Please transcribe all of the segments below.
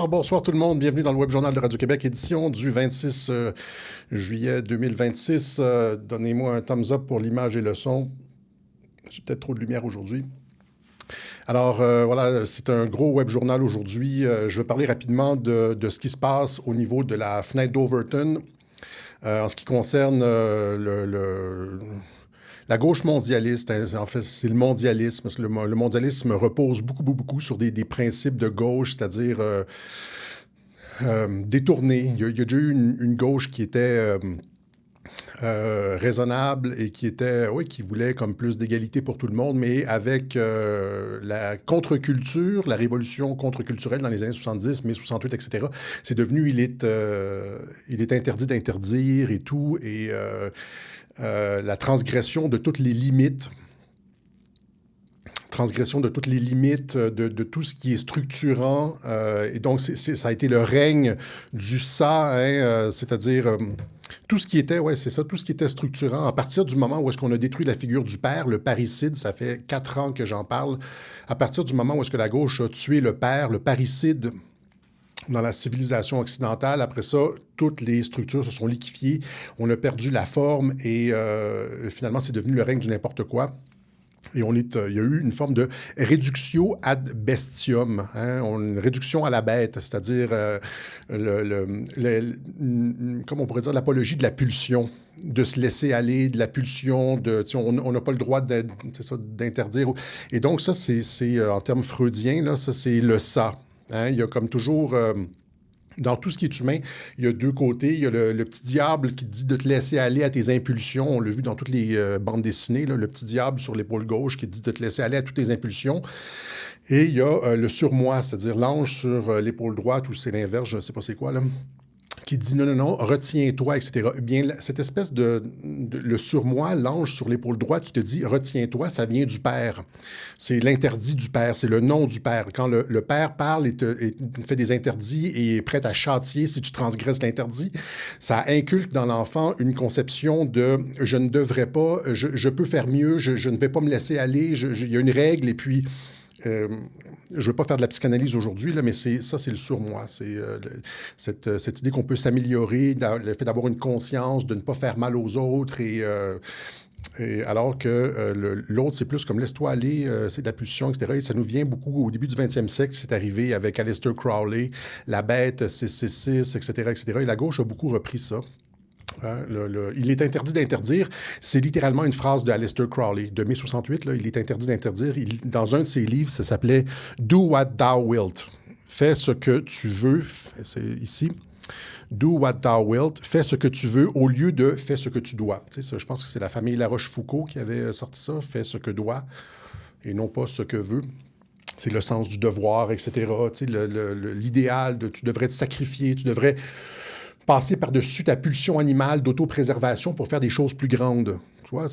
Bonsoir, bonsoir tout le monde. Bienvenue dans le Web Journal de Radio-Québec, édition du 26 juillet 2026. Donnez-moi un thumbs up pour l'image et le son. J'ai peut-être trop de lumière aujourd'hui. Alors voilà, c'est un gros Web Journal aujourd'hui. Je vais parler rapidement de ce qui se passe au niveau de la fenêtre d'Overton en ce qui concerne la gauche mondialiste. En fait, c'est le mondialisme. Parce que le mondialisme repose beaucoup sur des principes de gauche, c'est-à-dire détournés. Il y a déjà eu une gauche qui était raisonnable et qui voulait comme plus d'égalité pour tout le monde, mais avec la contre-culture, la révolution contre-culturelle dans les années 70, mai 68, etc., c'est devenu, il est interdit d'interdire et tout, et la transgression de toutes les limites de tout ce qui est structurant. Et donc, ça a été le règne du ça, c'est-à-dire tout ce qui était, tout ce qui était structurant. À partir du moment où est-ce qu'on a détruit la figure du père, le parricide, ça fait 4 ans que j'en parle. À partir du moment où est-ce que la gauche a tué le père, le parricide, dans la civilisation occidentale, après ça, toutes les structures se sont liquéfiées. On a perdu la forme et finalement, c'est devenu le règne du n'importe quoi. Et il y a eu une forme de réductio ad bestium, une réduction à la bête, c'est-à-dire, comme on pourrait dire, l'apologie de la pulsion, de se laisser aller, de la pulsion, on n'a pas le droit d'interdire. Et donc, ça, c'est en termes freudiens, là, ça, c'est le ça. Il y a comme toujours... dans tout ce qui est humain, il y a deux côtés. Il y a le petit diable qui te dit de te laisser aller à tes impulsions. On l'a vu dans toutes les bandes dessinées, là, le petit diable sur l'épaule gauche qui te dit de te laisser aller à toutes tes impulsions. Et il y a le surmoi, c'est-à-dire l'ange sur l'épaule droite, ou c'est l'inverse, je ne sais pas c'est quoi, là, qui dit non, retiens-toi, etc. Eh bien, cette espèce le surmoi, l'ange sur l'épaule droite qui te dit retiens-toi, ça vient du Père. C'est l'interdit du Père, c'est le nom du Père. Quand le Père parle et fait des interdits et est prêt à châtier si tu transgresses l'interdit, ça inculque dans l'enfant une conception de je ne devrais pas, je peux faire mieux, je ne vais pas me laisser aller, il y a une règle et puis... je ne veux pas faire de la psychanalyse aujourd'hui, là, mais c'est le surmoi. C'est cette idée qu'on peut s'améliorer, le fait d'avoir une conscience, de ne pas faire mal aux autres, et alors que l'autre, c'est plus comme laisse-toi aller, c'est de la pulsion, etc. Et ça nous vient beaucoup au début du 20e siècle, c'est arrivé avec Aleister Crowley, la bête 666, etc., etc. Et la gauche a beaucoup repris ça. Il est interdit d'interdire. C'est littéralement une phrase de Aleister Crowley, de mai 68. Là, il est interdit d'interdire. Dans un de ses livres, ça s'appelait « Do what thou wilt ». Fais ce que tu veux. C'est ici. « Do what thou wilt ». Fais ce que tu veux au lieu de « fais ce que tu dois ». Tu sais, ça, je pense que c'est la famille La Rochefoucauld qui avait sorti ça. « Fais ce que doit » et non pas ce que veut. C'est le sens du devoir, etc. Tu sais, l'idéal de tu devrais te sacrifier, tu devrais passer par-dessus ta pulsion animale d'autopréservation pour faire des choses plus grandes. Tu vois,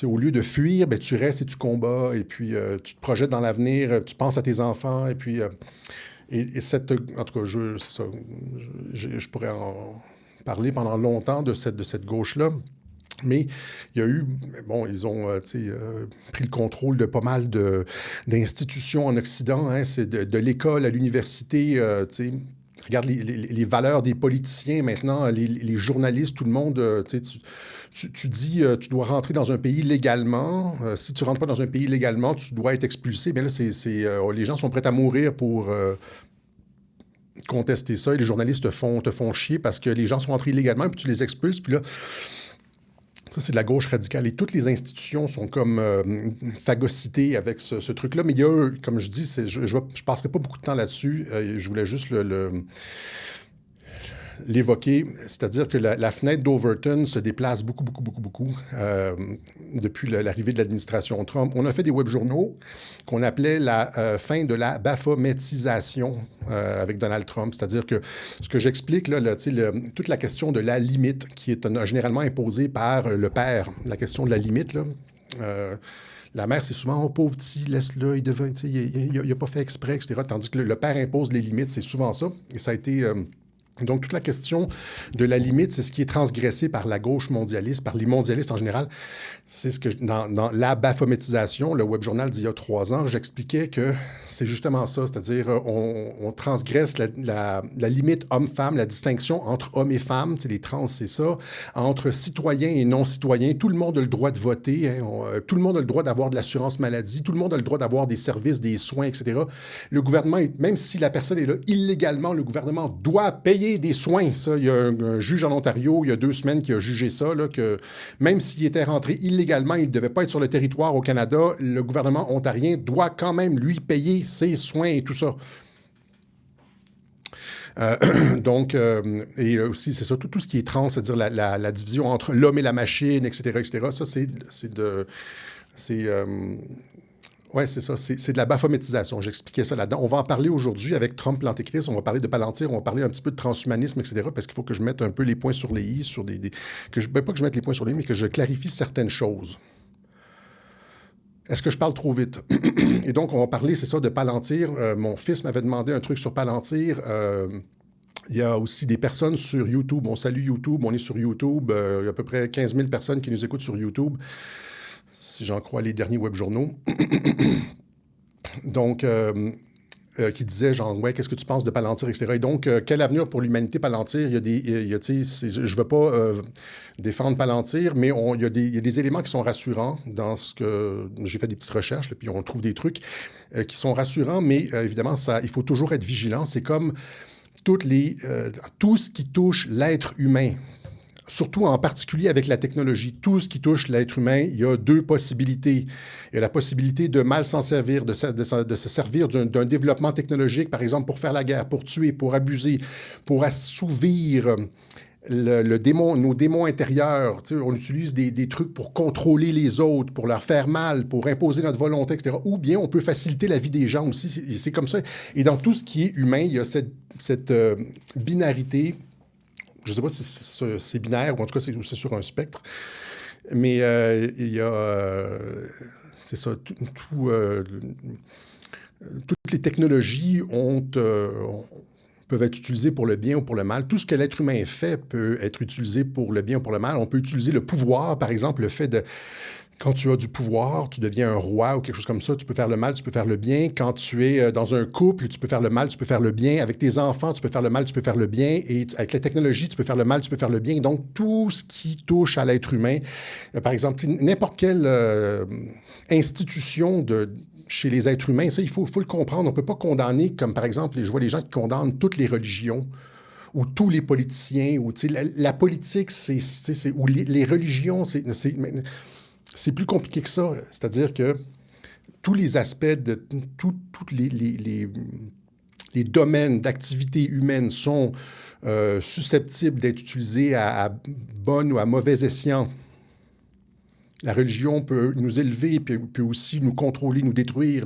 au lieu de fuir, ben, tu restes et tu combats, et puis tu te projettes dans l'avenir, tu penses à tes enfants, et puis... en tout cas, c'est ça, je pourrais en parler pendant longtemps de cette gauche-là. Mais il y a eu, bon, ils ont pris le contrôle de pas mal d'institutions en Occident, c'est de l'école à l'université, tu sais. Regarde les valeurs des politiciens maintenant, les journalistes, tout le monde, tu dis tu dois rentrer dans un pays légalement. Si tu ne rentres pas dans un pays légalement, tu dois être expulsé. Bien là, les gens sont prêts à mourir pour contester ça. Et les journalistes te font chier parce que les gens sont entrés illégalement et puis tu les expulses. Puis là, ça, c'est de la gauche radicale. Et toutes les institutions sont comme phagocytées avec ce truc-là. Mais il y a, comme je dis, je ne passerai pas beaucoup de temps là-dessus. Je voulais juste l'évoquer. C'est-à-dire que la fenêtre d'Overton se déplace beaucoup depuis l'arrivée de l'administration Trump. On a fait des web-journaux qu'on appelait la fin de la baphométisation avec Donald Trump. C'est-à-dire que ce que j'explique, toute la question de la limite qui est généralement imposée par le père, la question de la limite, là, la mère, c'est souvent « Oh, pauvre petit, laisse-le, il n'a pas fait exprès, etc. » Tandis que le père impose les limites, c'est souvent ça. Et ça a été Donc, toute la question de la limite, c'est ce qui est transgressé par la gauche mondialiste, par les mondialistes en général. C'est ce que, dans la baphométisation, le web journal d'il y a 3 ans, j'expliquais que c'est justement ça, c'est-à-dire on transgresse la limite homme-femme, la distinction entre hommes et femmes, les trans, c'est ça, entre citoyens et non-citoyens. Tout le monde a le droit de voter, hein, tout le monde a le droit d'avoir de l'assurance maladie, tout le monde a le droit d'avoir des services, des soins, etc. Le gouvernement, même si la personne est là illégalement, le gouvernement doit payer des soins. Ça, il y a un juge en Ontario, il y a 2 semaines, qui a jugé ça, là, que même s'il était rentré illégalement, il ne devait pas être sur le territoire au Canada, le gouvernement ontarien doit quand même lui payer ses soins et tout ça. Donc, et aussi, c'est ça, tout ce qui est trans, c'est-à-dire la division entre l'homme et la machine, etc., etc., ça, oui, c'est ça. C'est de la baphométisation. J'expliquais ça là-dedans. On va en parler aujourd'hui avec Trump, l'Antéchrist. On va parler de Palantir. On va parler un petit peu de transhumanisme, etc. Parce qu'il faut que je mette un peu les points sur les i, sur pas que je mette les points sur les i, mais que je clarifie certaines choses. Est-ce que je parle trop vite? Et donc, on va parler, c'est ça, de Palantir. Mon fils m'avait demandé un truc sur Palantir. Il y a aussi des personnes sur YouTube. On salue YouTube. On est sur YouTube. Il y a à peu près 15 000 personnes qui nous écoutent sur YouTube, si j'en crois les derniers web journaux. Donc, qui disait, genre, ouais, qu'est-ce que tu penses de Palantir, etc. Et donc, quel avenir pour l'humanité, Palantir? Il y a je ne veux pas défendre Palantir, mais il y a des éléments qui sont rassurants dans ce que... J'ai fait des petites recherches, là, puis on trouve des trucs qui sont rassurants, mais évidemment, il faut toujours être vigilant. C'est comme tout ce qui touche l'être humain, surtout en particulier avec la technologie. Tout ce qui touche l'être humain, il y a 2 possibilités. Il y a la possibilité de mal s'en servir, de se servir d'un développement technologique, par exemple, pour faire la guerre, pour tuer, pour abuser, pour assouvir nos démons intérieurs. Tu sais, on utilise des trucs pour contrôler les autres, pour leur faire mal, pour imposer notre volonté, etc. Ou bien on peut faciliter la vie des gens aussi. C'est comme ça. Et dans tout ce qui est humain, il y a cette binarité. Je ne sais pas si c'est binaire, ou en tout cas, c'est sur un spectre. Mais il y a... c'est ça, toutes les technologies peuvent être utilisées pour le bien ou pour le mal. Tout ce que l'être humain fait peut être utilisé pour le bien ou pour le mal. On peut utiliser le pouvoir, par exemple, le fait de... Quand tu as du pouvoir, tu deviens un roi ou quelque chose comme ça, tu peux faire le mal, tu peux faire le bien. Quand tu es dans un couple, tu peux faire le mal, tu peux faire le bien. Avec tes enfants, tu peux faire le mal, tu peux faire le bien. Et avec la technologie, tu peux faire le mal, tu peux faire le bien. Donc, tout ce qui touche à l'être humain, par exemple, n'importe quelle institution chez les êtres humains, ça, il faut le comprendre. On ne peut pas condamner, comme par exemple, je vois les gens qui condamnent toutes les religions ou tous les politiciens, ou la politique, ou les religions, c'est plus compliqué que ça. C'est-à-dire que tous les aspects de tous les domaines d'activité humaine sont susceptibles d'être utilisés à bon ou à mauvais escient. La religion peut nous élever, peut aussi nous contrôler, nous détruire.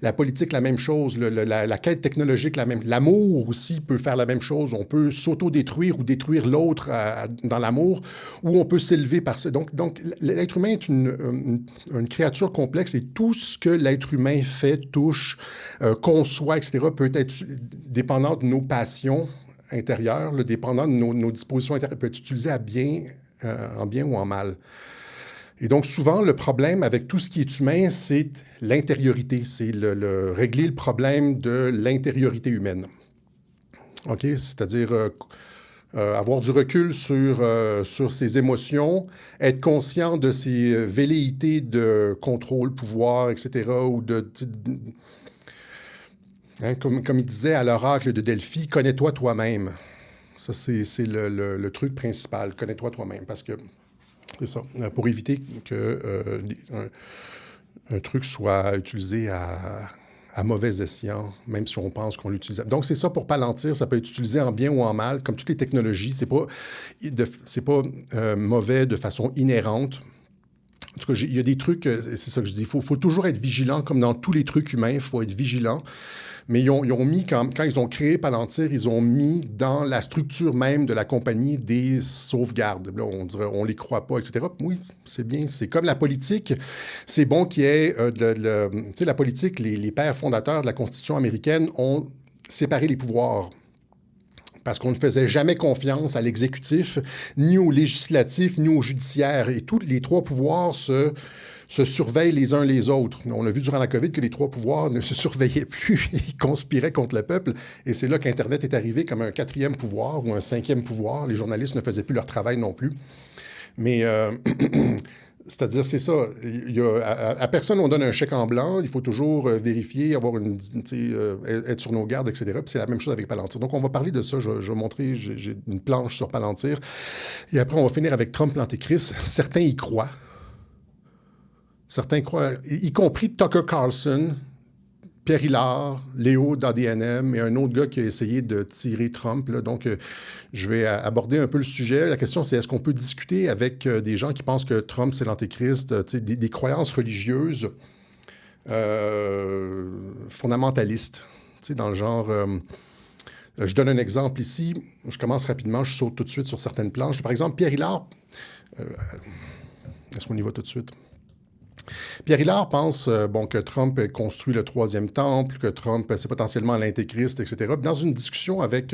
La politique, la même chose. La quête technologique, la même. L'amour aussi peut faire la même chose. On peut s'auto-détruire ou détruire l'autre dans l'amour, ou on peut s'élever par ça. Donc l'être humain est une créature complexe, et tout ce que l'être humain fait, touche, conçoit, etc., peut être dépendant de nos passions intérieures, dépendant de nos dispositions intérieures, peut être utilisé en bien ou en mal. Et donc, souvent, le problème avec tout ce qui est humain, c'est l'intériorité. C'est régler le problème de l'intériorité humaine. OK? C'est-à-dire avoir du recul sur ses émotions, être conscient de ses velléités de contrôle, pouvoir, etc., ou comme il disait à l'oracle de Delphi, « Connais-toi toi-même ». Ça, c'est le truc principal. Connais-toi toi-même, parce que c'est ça, pour éviter qu'un truc soit utilisé à mauvais escient, même si on pense qu'on l'utilise. Donc, c'est ça pour Palantir. Ça peut être utilisé en bien ou en mal, comme toutes les technologies. C'est pas mauvais de façon inhérente. En tout cas, il y a des trucs, c'est ça que je dis, il faut toujours être vigilant, comme dans tous les trucs humains, il faut être vigilant. Mais ils ont mis, quand ils ont créé Palantir, ils ont mis dans la structure même de la compagnie des sauvegardes. Là, on dirait, on les croit pas, etc. Oui, c'est bien. C'est comme la politique. C'est bon qu'il y ait tu sais, la politique, les pères fondateurs de la Constitution américaine ont séparé les pouvoirs parce qu'on ne faisait jamais confiance à l'exécutif, ni au législatif, ni au judiciaire. Et tous les trois pouvoirs se surveillent les uns les autres. On a vu durant la COVID que les trois pouvoirs ne se surveillaient plus, ils conspiraient contre le peuple. Et c'est là qu'Internet est arrivé comme un quatrième pouvoir ou un cinquième pouvoir. Les journalistes ne faisaient plus leur travail non plus. Mais c'est-à-dire, c'est ça. À personne, on donne un chèque en blanc. Il faut toujours vérifier, avoir être sur nos gardes, etc. Puis c'est la même chose avec Palantir. Donc, on va parler de ça. Je vais montrer, j'ai une planche sur Palantir. Et après, on va finir avec Trump, l'antéchrist. Certains y croient. Certains croient, y compris Tucker Carlson, Pierre Hillard, Léo d'ADNM et un autre gars qui a essayé de tirer Trump. Là. Donc, je vais aborder un peu le sujet. La question, c'est est-ce qu'on peut discuter avec des gens qui pensent que Trump, c'est l'antéchrist, des croyances religieuses fondamentalistes, dans le genre... je donne un exemple ici. Je commence rapidement. Je saute tout de suite sur certaines planches. Par exemple, Pierre Hillard... est-ce qu'on y va tout de suite? Pierre Hillard pense que Trump a construit le troisième temple, que Trump, c'est potentiellement l'antéchrist, etc. Dans une discussion avec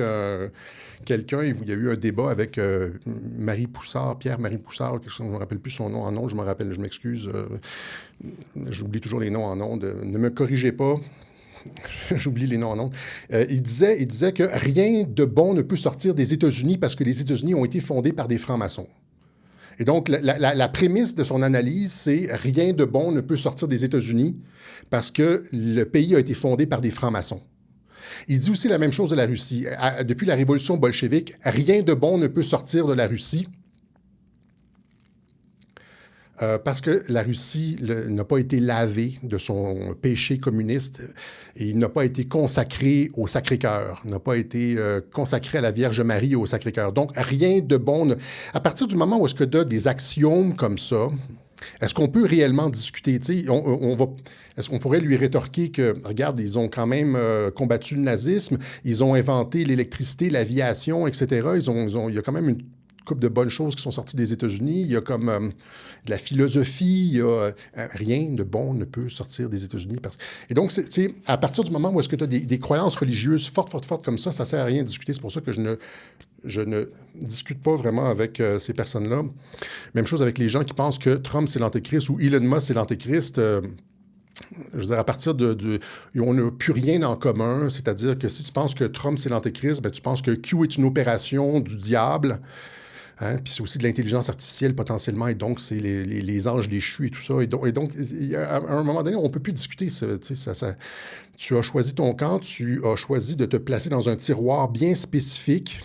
quelqu'un, il y a eu un débat avec Marie Poussard, Pierre-Marie Poussard, je ne me rappelle plus son nom en nom, je m'excuse, j'oublie toujours les noms en nom, ne me corrigez pas. J'oublie les noms en nom. Il disait que rien de bon ne peut sortir des États-Unis parce que les États-Unis ont été fondés par des francs-maçons. Et donc, la prémisse de son analyse, c'est rien de bon ne peut sortir des États-Unis parce que le pays a été fondé par des francs-maçons. Il dit aussi la même chose de la Russie. Depuis la révolution bolchevique, rien de bon ne peut sortir de la Russie parce que la Russie n'a pas été lavée de son péché communiste et il n'a pas été consacré au Sacré-Cœur, n'a pas été consacré à la Vierge Marie et au Sacré-Cœur. Donc, rien de bon. À partir du moment où est-ce que tu as des axiomes comme ça, est-ce qu'on peut réellement discuter? Est-ce qu'on pourrait lui rétorquer que, regarde, ils ont quand même combattu le nazisme, ils ont inventé l'électricité, l'aviation, etc. Il y a quand même une couple de bonnes choses qui sont sorties des États-Unis. Il y a comme de la philosophie. Il y a, rien de bon ne peut sortir des États-Unis. Et donc, à partir du moment où est-ce que tu as des croyances religieuses fortes comme ça ne sert à rien de discuter. C'est pour ça que je ne discute pas vraiment avec ces personnes-là. Même chose avec les gens qui pensent que Trump, c'est l'antéchrist ou Elon Musk, c'est l'antéchrist. Je veux dire, à partir on n'a plus rien en commun. C'est-à-dire que si tu penses que Trump, c'est l'antéchrist, tu penses que Q est une opération du diable. Hein? Puis c'est aussi de l'intelligence artificielle potentiellement, et donc c'est les anges déchus et tout ça. Et donc à un moment donné, on ne peut plus discuter. Tu as choisi ton camp, tu as choisi de te placer dans un tiroir bien spécifique.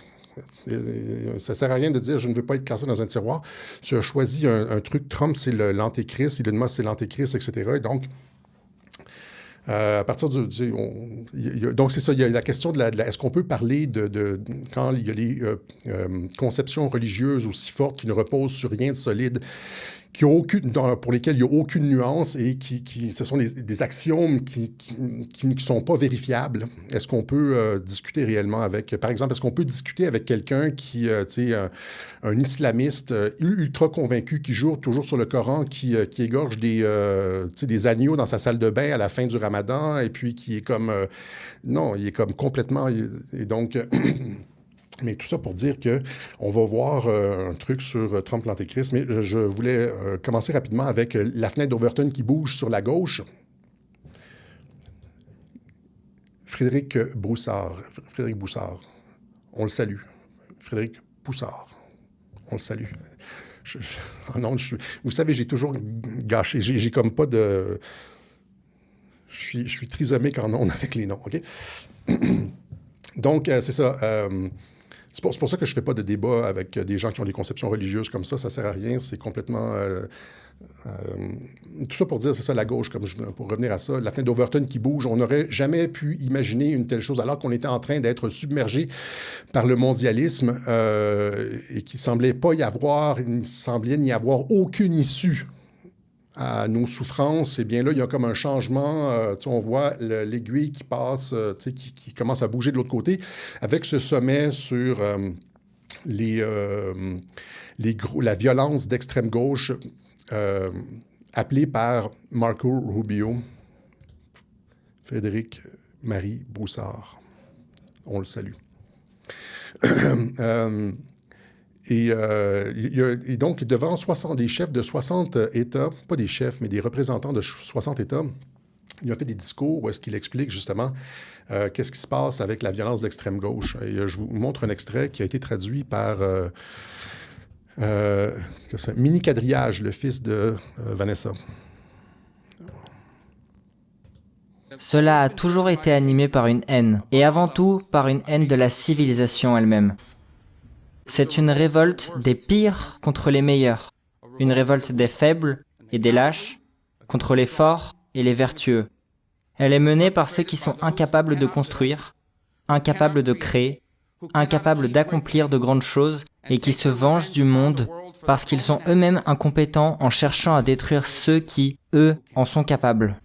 Ça ne sert à rien de dire « je ne veux pas être classé dans un tiroir ». Tu as choisi un truc, Trump, c'est l'antéchrist, Elon Musk, c'est l'antéchrist, etc. Et donc, à partir donc, c'est ça, il y a la question de est-ce qu'on peut parler de quand il y a les conceptions religieuses aussi fortes qui ne reposent sur rien de solide, pour lesquelles il n'y a aucune nuance et ce sont des axiomes qui ne sont pas vérifiables. Est-ce qu'on peut discuter réellement avec... Par exemple, est-ce qu'on peut discuter avec quelqu'un qui, un islamiste ultra convaincu qui jure toujours sur le Coran, qui égorge des agneaux dans sa salle de bain à la fin du Ramadan et puis qui est comme... non, il est comme complètement... Et donc... Mais tout ça pour dire qu'on va voir un truc sur Trump l'antéchrist. Mais je voulais commencer rapidement avec la fenêtre d'Overton qui bouge sur la gauche. Frédéric Broussard, on le salue. Frédéric Poussard, on le salue. Vous savez, j'ai toujours gâché. J'ai comme pas de... Je suis trisomique en ondes avec les noms, OK? Donc, c'est ça. C'est pour ça que je ne fais pas de débat avec des gens qui ont des conceptions religieuses comme ça ne sert à rien, c'est complètement... tout ça pour dire, c'est ça, la gauche, pour revenir à ça, la fenêtre d'Overton qui bouge, on n'aurait jamais pu imaginer une telle chose, alors qu'on était en train d'être submergé par le mondialisme et qu'il ne semblait n'y avoir aucune issue à nos souffrances. Et bien là, il y a comme un changement. On voit l'aiguille qui passe, qui commence à bouger de l'autre côté, avec ce sommet sur la violence d'extrême gauche appelée par Marco Rubio, Frédéric Marie Broussard. On le salue. Et donc, devant des chefs de 60 États, pas des chefs, mais des représentants de 60 États, il a fait des discours où est-ce qu'il explique justement qu'est-ce qui se passe avec la violence d'extrême gauche. Et je vous montre un extrait qui a été traduit par Mini Quadrillage, le fils de Vanessa. Cela a toujours été animé par une haine, et avant tout par une haine de la civilisation elle-même. C'est une révolte des pires contre les meilleurs, une révolte des faibles et des lâches contre les forts et les vertueux. Elle est menée par ceux qui sont incapables de construire, incapables de créer, incapables d'accomplir de grandes choses et qui se vengent du monde parce qu'ils sont eux-mêmes incompétents en cherchant à détruire ceux qui, eux, en sont capables.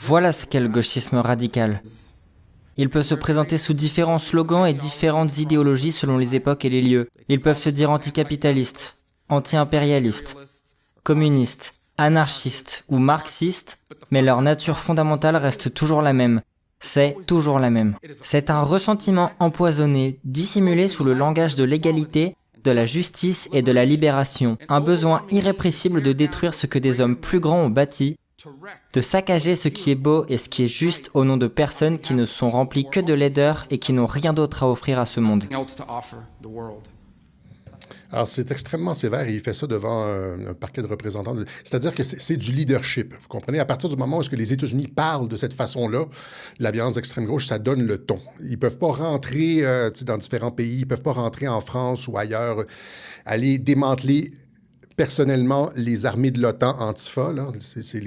Voilà ce qu'est le gauchisme radical. Il peut se présenter sous différents slogans et différentes idéologies selon les époques et les lieux. Ils peuvent se dire anticapitalistes, anti-impérialistes, communistes, anarchistes ou marxistes, mais leur nature fondamentale reste toujours la même. C'est toujours la même. C'est un ressentiment empoisonné, dissimulé sous le langage de l'égalité, de la justice et de la libération. Un besoin irrépressible de détruire ce que des hommes plus grands ont bâti, de saccager ce qui est beau et ce qui est juste au nom de personnes qui ne sont remplies que de laideur et qui n'ont rien d'autre à offrir à ce monde. Alors, c'est extrêmement sévère et il fait ça devant un parquet de représentants. C'est-à-dire que c'est du leadership. Vous comprenez? À partir du moment où est-ce que les États-Unis parlent de cette façon-là, la violence d'extrême gauche, ça donne le ton. Ils ne peuvent pas rentrer dans différents pays, ils ne peuvent pas rentrer en France ou ailleurs, aller démanteler personnellement les armées de l'OTAN Antifa. C'est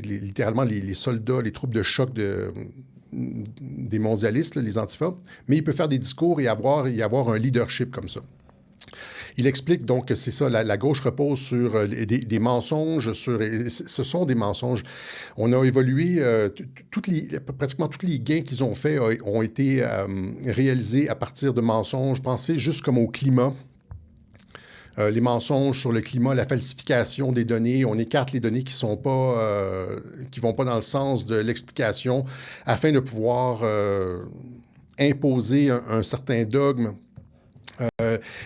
littéralement les soldats, les troupes de choc des mondialistes, là, les Antifa. Mais il peut faire des discours et y avoir un leadership comme ça. Il explique donc que c'est ça, la gauche repose sur des mensonges, ce sont des mensonges. On a évolué, pratiquement tous les gains qu'ils ont faits ont été réalisés à partir de mensonges. Pensez juste comme au climat. Les mensonges sur le climat, la falsification des données, on écarte les données qui vont pas dans le sens de l'explication afin de pouvoir imposer un certain dogme.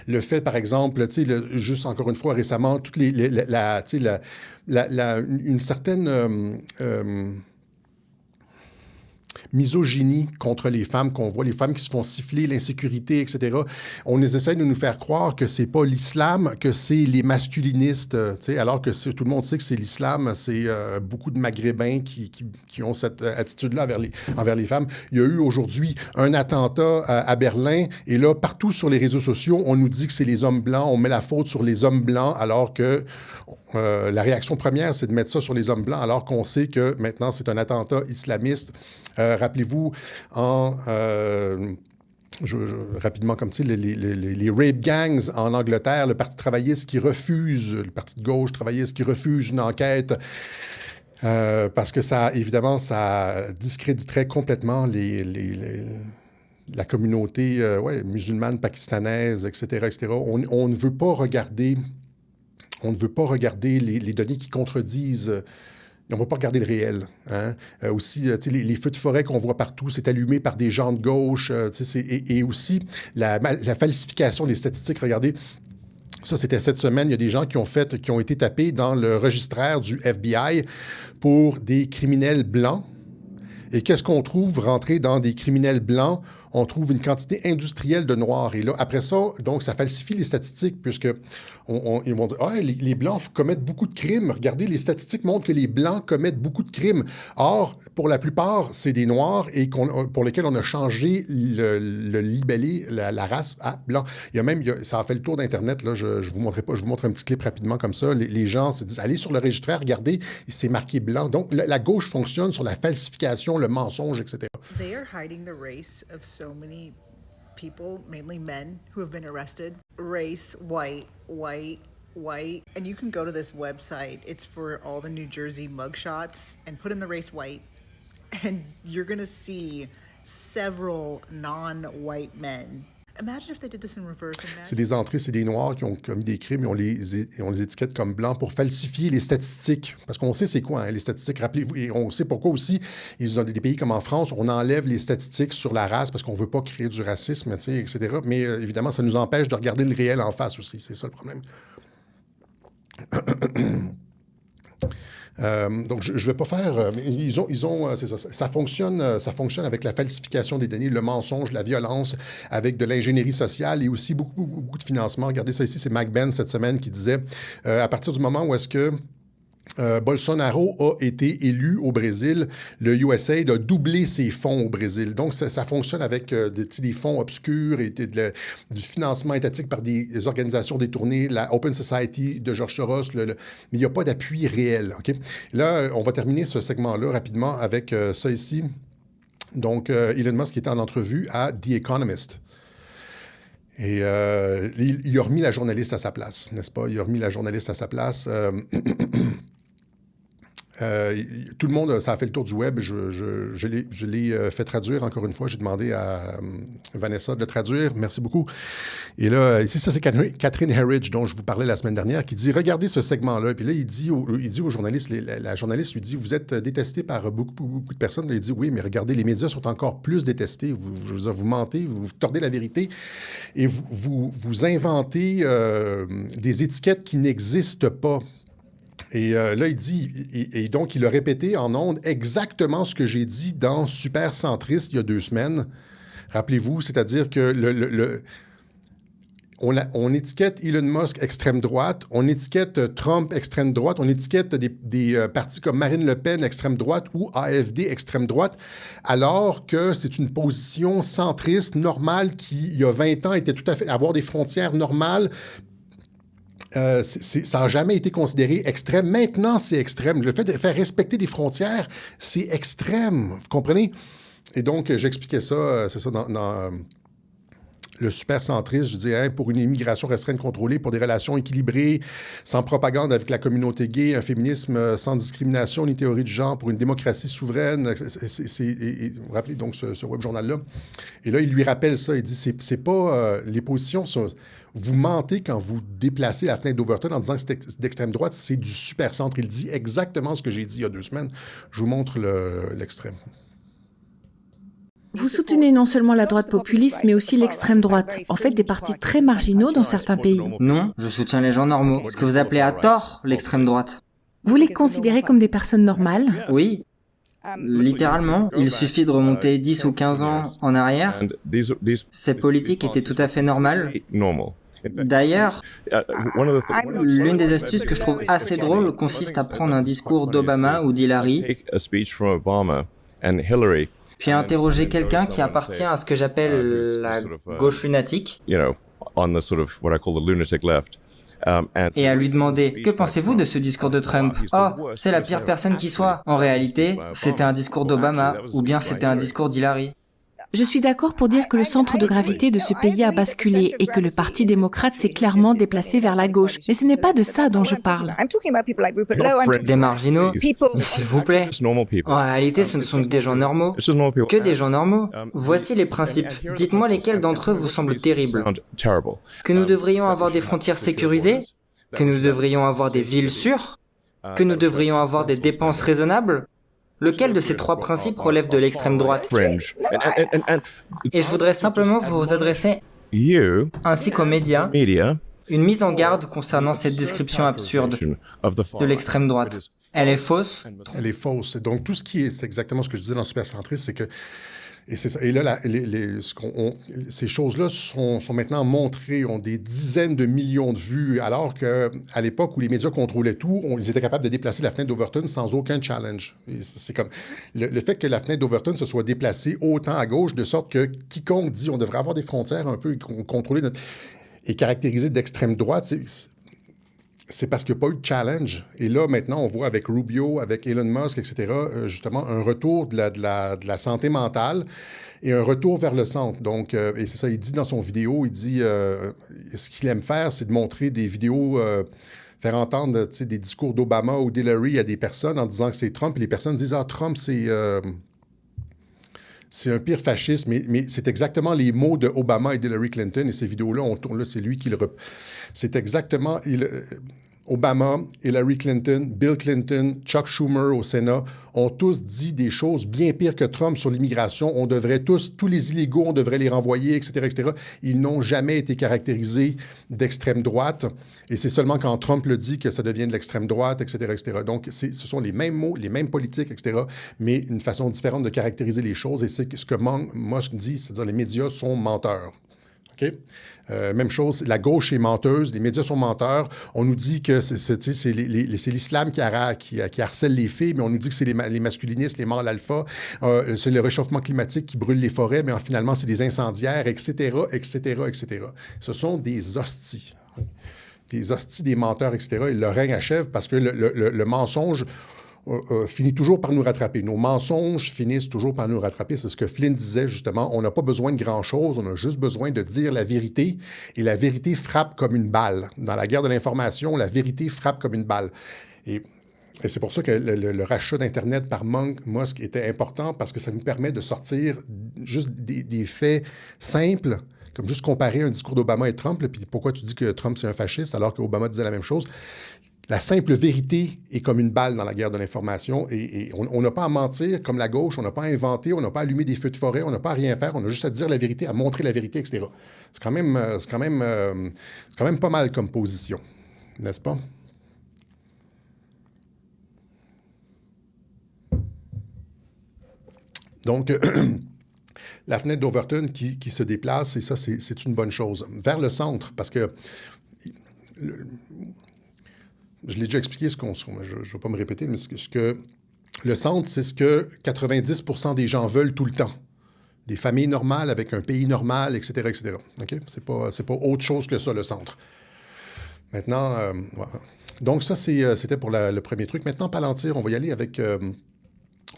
Le fait, par exemple, juste encore une fois récemment, une certaine misogynie contre les femmes qu'on voit, les femmes qui se font siffler, l'insécurité, etc. On essaie de nous faire croire que c'est pas l'islam, que c'est les masculinistes, alors que tout le monde sait que c'est l'islam, c'est beaucoup de Maghrébins qui ont cette attitude-là envers les femmes. Il y a eu aujourd'hui un attentat à Berlin, et là, partout sur les réseaux sociaux, on nous dit que c'est les hommes blancs, on met la faute sur les hommes blancs, alors que la réaction première, c'est de mettre ça sur les hommes blancs, alors qu'on sait que maintenant, c'est un attentat islamiste. Rappelez-vous, rapidement comme les rape gangs en Angleterre, le Parti travailliste qui refuse, le Parti de gauche travailliste qui refuse une enquête parce que ça, évidemment, ça discréditerait complètement la communauté musulmane, pakistanaise, etc., etc. On ne veut pas regarder les données qui contredisent. On ne va pas regarder le réel. Hein? Aussi, les feux de forêt qu'on voit partout, c'est allumé par des gens de gauche. Et aussi, la falsification des statistiques. Regardez, ça, c'était cette semaine. Il y a des gens qui ont été tapés dans le registraire du FBI pour des criminels blancs. Et qu'est-ce qu'on trouve rentré dans des criminels blancs? On trouve une quantité industrielle de noirs. Et là, après ça, donc, ça falsifie les statistiques, puisque ils vont dire « Ah, les Blancs commettent beaucoup de crimes. Regardez, les statistiques montrent que les Blancs commettent beaucoup de crimes. » Or, pour la plupart, c'est des Noirs et pour lesquels on a changé le libellé, la race à blanc. Ça a fait le tour d'Internet. Là, je vous montrerai pas, je vous montre un petit clip rapidement comme ça. Les gens se disent « Allez sur le registraire, regardez, c'est marqué blanc. » Donc, la gauche fonctionne sur la falsification, le mensonge, etc. They are hiding the race of so many people, mainly men, who have been arrested. Race, white, white, white. And you can go to this website. It's for all the New Jersey mugshots and put in the race white. And you're going to see several non-white men. Imagine if they did this in reverse. C'est des entrées, c'est des Noirs qui ont commis des crimes et on les étiquette comme blancs pour falsifier les statistiques. Parce qu'on sait c'est quoi, hein, les statistiques. Rappelez-vous, et on sait pourquoi aussi, ils ont des pays comme en France, on enlève les statistiques sur la race parce qu'on ne veut pas créer du racisme, etc. Mais évidemment, ça nous empêche de regarder le réel en face aussi. C'est ça le problème. Donc, je ne vais pas faire... c'est ça, ça fonctionne avec la falsification des données, le mensonge, la violence, avec de l'ingénierie sociale et aussi beaucoup de financement. Regardez ça ici, c'est Mac Ben cette semaine qui disait, à partir du moment où est-ce que Bolsonaro a été élu au Brésil, le USAID a doublé ses fonds au Brésil. Donc, ça fonctionne avec des fonds obscurs et du financement étatique par des organisations détournées, la Open Society de George Soros, mais il n'y a pas d'appui réel. Okay? Là, on va terminer ce segment-là rapidement avec ça ici. Donc, Elon Musk était en entrevue à The Economist. Et il a remis la journaliste à sa place, n'est-ce pas? Il a remis la journaliste à sa place. Tout le monde, ça a fait le tour du web. Je l'ai fait traduire encore une fois. J'ai demandé à Vanessa de le traduire. Merci beaucoup. Et là, ici, ça, c'est Catherine Herridge, dont je vous parlais la semaine dernière, qui dit, regardez ce segment-là. Puis là, il dit au journaliste, la journaliste lui dit, vous êtes détesté par beaucoup de personnes. Là, il dit, oui, mais regardez, les médias sont encore plus détestés. Vous mentez, vous tordez la vérité et vous inventez des étiquettes qui n'existent pas. Et là, il dit, et donc, il a répété en ondes exactement ce que j'ai dit dans Super Centriste il y a 2 semaines. Rappelez-vous, c'est-à-dire que on étiquette Elon Musk extrême droite, on étiquette Trump extrême droite, on étiquette des partis comme Marine Le Pen extrême droite ou AfD extrême droite, alors que c'est une position centriste normale qui, il y a 20 ans, était tout à fait avoir des frontières normales. Ça n'a jamais été considéré extrême. Maintenant, c'est extrême. Le fait de faire respecter des frontières, c'est extrême. Vous comprenez? Et donc, j'expliquais ça, c'est ça, dans le super centriste. Je disais, pour une immigration restreinte contrôlée, pour des relations équilibrées, sans propagande avec la communauté gay, un féminisme sans discrimination ni théorie du genre, pour une démocratie souveraine. Vous vous rappelez donc ce web journal-là? Et là, il lui rappelle ça. Il dit, c'est pas les positions... Vous mentez quand vous déplacez la fenêtre d'Overton en disant que c'est d'extrême droite, c'est du super centre. Il dit exactement ce que j'ai dit il y a 2 semaines. Je vous montre l'extrême. Vous soutenez non seulement la droite populiste, mais aussi l'extrême droite. En fait, des partis très marginaux dans certains pays. Non, je soutiens les gens normaux. Ce que vous appelez à tort l'extrême droite. Vous les considérez comme des personnes normales? Oui. Littéralement, il suffit de remonter 10 ou 15 ans en arrière. Ces politiques étaient tout à fait normales. D'ailleurs, l'une des astuces que je trouve assez drôle consiste à prendre un discours d'Obama ou d'Hillary, puis interroger quelqu'un qui appartient à ce que j'appelle la gauche lunatique, et à lui demander « Que pensez-vous de ce discours de Trump ?»« Oh, c'est la pire personne qui soit. En réalité, c'était un discours d'Obama, ou bien c'était un discours d'Hillary. » Je suis d'accord pour dire que le centre de gravité de ce pays a basculé et que le Parti démocrate s'est clairement déplacé vers la gauche. Mais ce n'est pas de ça dont je parle. Des marginaux? Mais s'il vous plaît. En réalité, ce ne sont que des gens normaux. Que des gens normaux. Voici les principes. Dites-moi lesquels d'entre eux vous semblent terribles. Que nous devrions avoir des frontières sécurisées? Que nous devrions avoir des villes sûres? Que nous devrions avoir des dépenses raisonnables? Lequel de ces 3 principes relève de l'extrême droite? Et je voudrais simplement vous adresser, ainsi qu'aux médias, une mise en garde concernant cette description absurde de l'extrême droite. Elle est fausse. Elle est fausse. Donc, tout ce qui est, c'est exactement ce que je disais dans Supercentriste, c'est que et c'est ça. Et là, ces choses-là sont maintenant montrées, ont des dizaines de millions de vues, alors qu'à l'époque où les médias contrôlaient tout, ils étaient capables de déplacer la fenêtre d'Overton sans aucun challenge. Et c'est comme le fait que la fenêtre d'Overton se soit déplacée autant à gauche, de sorte que quiconque dit on devrait avoir des frontières un peu contrôlées et caractérisées d'extrême droite, c'est parce qu'il n'y a pas eu de challenge. Et là, maintenant, on voit avec Rubio, avec Elon Musk, etc., justement, un retour de la santé mentale et un retour vers le centre. Donc, et c'est ça, il dit dans son vidéo, il dit, ce qu'il aime faire, c'est de montrer des vidéos, faire entendre des discours d'Obama ou d'Hillary à des personnes en disant que c'est Trump, et les personnes disent « Ah, Trump, c'est un pire fasciste, mais c'est exactement les mots de Obama et d'Hillary Clinton, et ces vidéos-là, on tourne là, c'est lui qui le... C'est exactement... Obama, Hillary Clinton, Bill Clinton, Chuck Schumer au Sénat ont tous dit des choses bien pires que Trump sur l'immigration. On devrait tous les illégaux, on devrait les renvoyer, etc., etc. Ils n'ont jamais été caractérisés d'extrême droite. Et c'est seulement quand Trump le dit que ça devient de l'extrême droite, etc., etc. Donc, ce sont les mêmes mots, les mêmes politiques, etc., mais une façon différente de caractériser les choses. Et c'est ce que Musk dit, c'est-à-dire les médias sont menteurs. OK? Même chose, la gauche est menteuse, les médias sont menteurs. On nous dit que c'est l'islam qui harcèle les filles, mais on nous dit que c'est les masculinistes, les mâles alpha. C'est le réchauffement climatique qui brûle les forêts, mais finalement, c'est des incendiaires, etc., etc., etc. Ce sont des hosties. Des hosties, des menteurs, etc. Et le règne achève parce que le mensonge finit toujours par nous rattraper. Nos mensonges finissent toujours par nous rattraper. C'est ce que Flynn disait, justement. On n'a pas besoin de grand-chose, on a juste besoin de dire la vérité, et la vérité frappe comme une balle. Dans la guerre de l'information, la vérité frappe comme une balle. Et c'est pour ça que le rachat d'Internet par Musk était important, parce que ça nous permet de sortir juste des faits simples, comme juste comparer un discours d'Obama et Trump, puis pourquoi tu dis que Trump, c'est un fasciste, alors qu'Obama disait la même chose. La simple vérité est comme une balle dans la guerre de l'information, et on n'a pas à mentir comme la gauche, on n'a pas à inventer, on n'a pas à allumer des feux de forêt, on n'a pas à rien faire, on a juste à dire la vérité, à montrer la vérité, etc. C'est quand même pas mal comme position, n'est-ce pas? Donc, la fenêtre d'Overton qui se déplace, et ça, c'est une bonne chose. Vers le centre, parce que... Je l'ai déjà expliqué, je ne vais pas me répéter, mais ce que le centre, c'est ce que 90% des gens veulent tout le temps. Des familles normales avec un pays normal, etc., etc. OK? C'est pas autre chose que ça, le centre. Maintenant, voilà. Donc ça, c'était pour le premier truc. Maintenant, Palantir, on va y aller avec...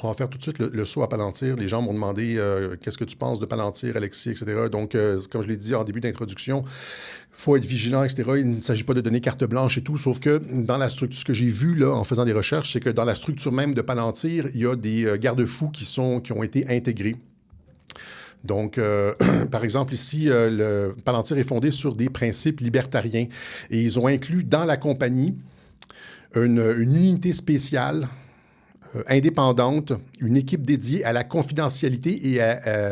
on va faire tout de suite le saut à Palantir. Les gens m'ont demandé qu'est-ce que tu penses de Palantir, Alexis, etc. Donc, comme je l'ai dit en début d'introduction, il faut être vigilant, etc. Il ne s'agit pas de donner carte blanche et tout, sauf que dans la structure, ce que j'ai vu là, en faisant des recherches, c'est que dans la structure même de Palantir, il y a des garde-fous qui ont été intégrés. Donc, par exemple, ici, Palantir est fondé sur des principes libertariens, et ils ont inclus dans la compagnie une unité spéciale indépendante, une équipe dédiée à la confidentialité et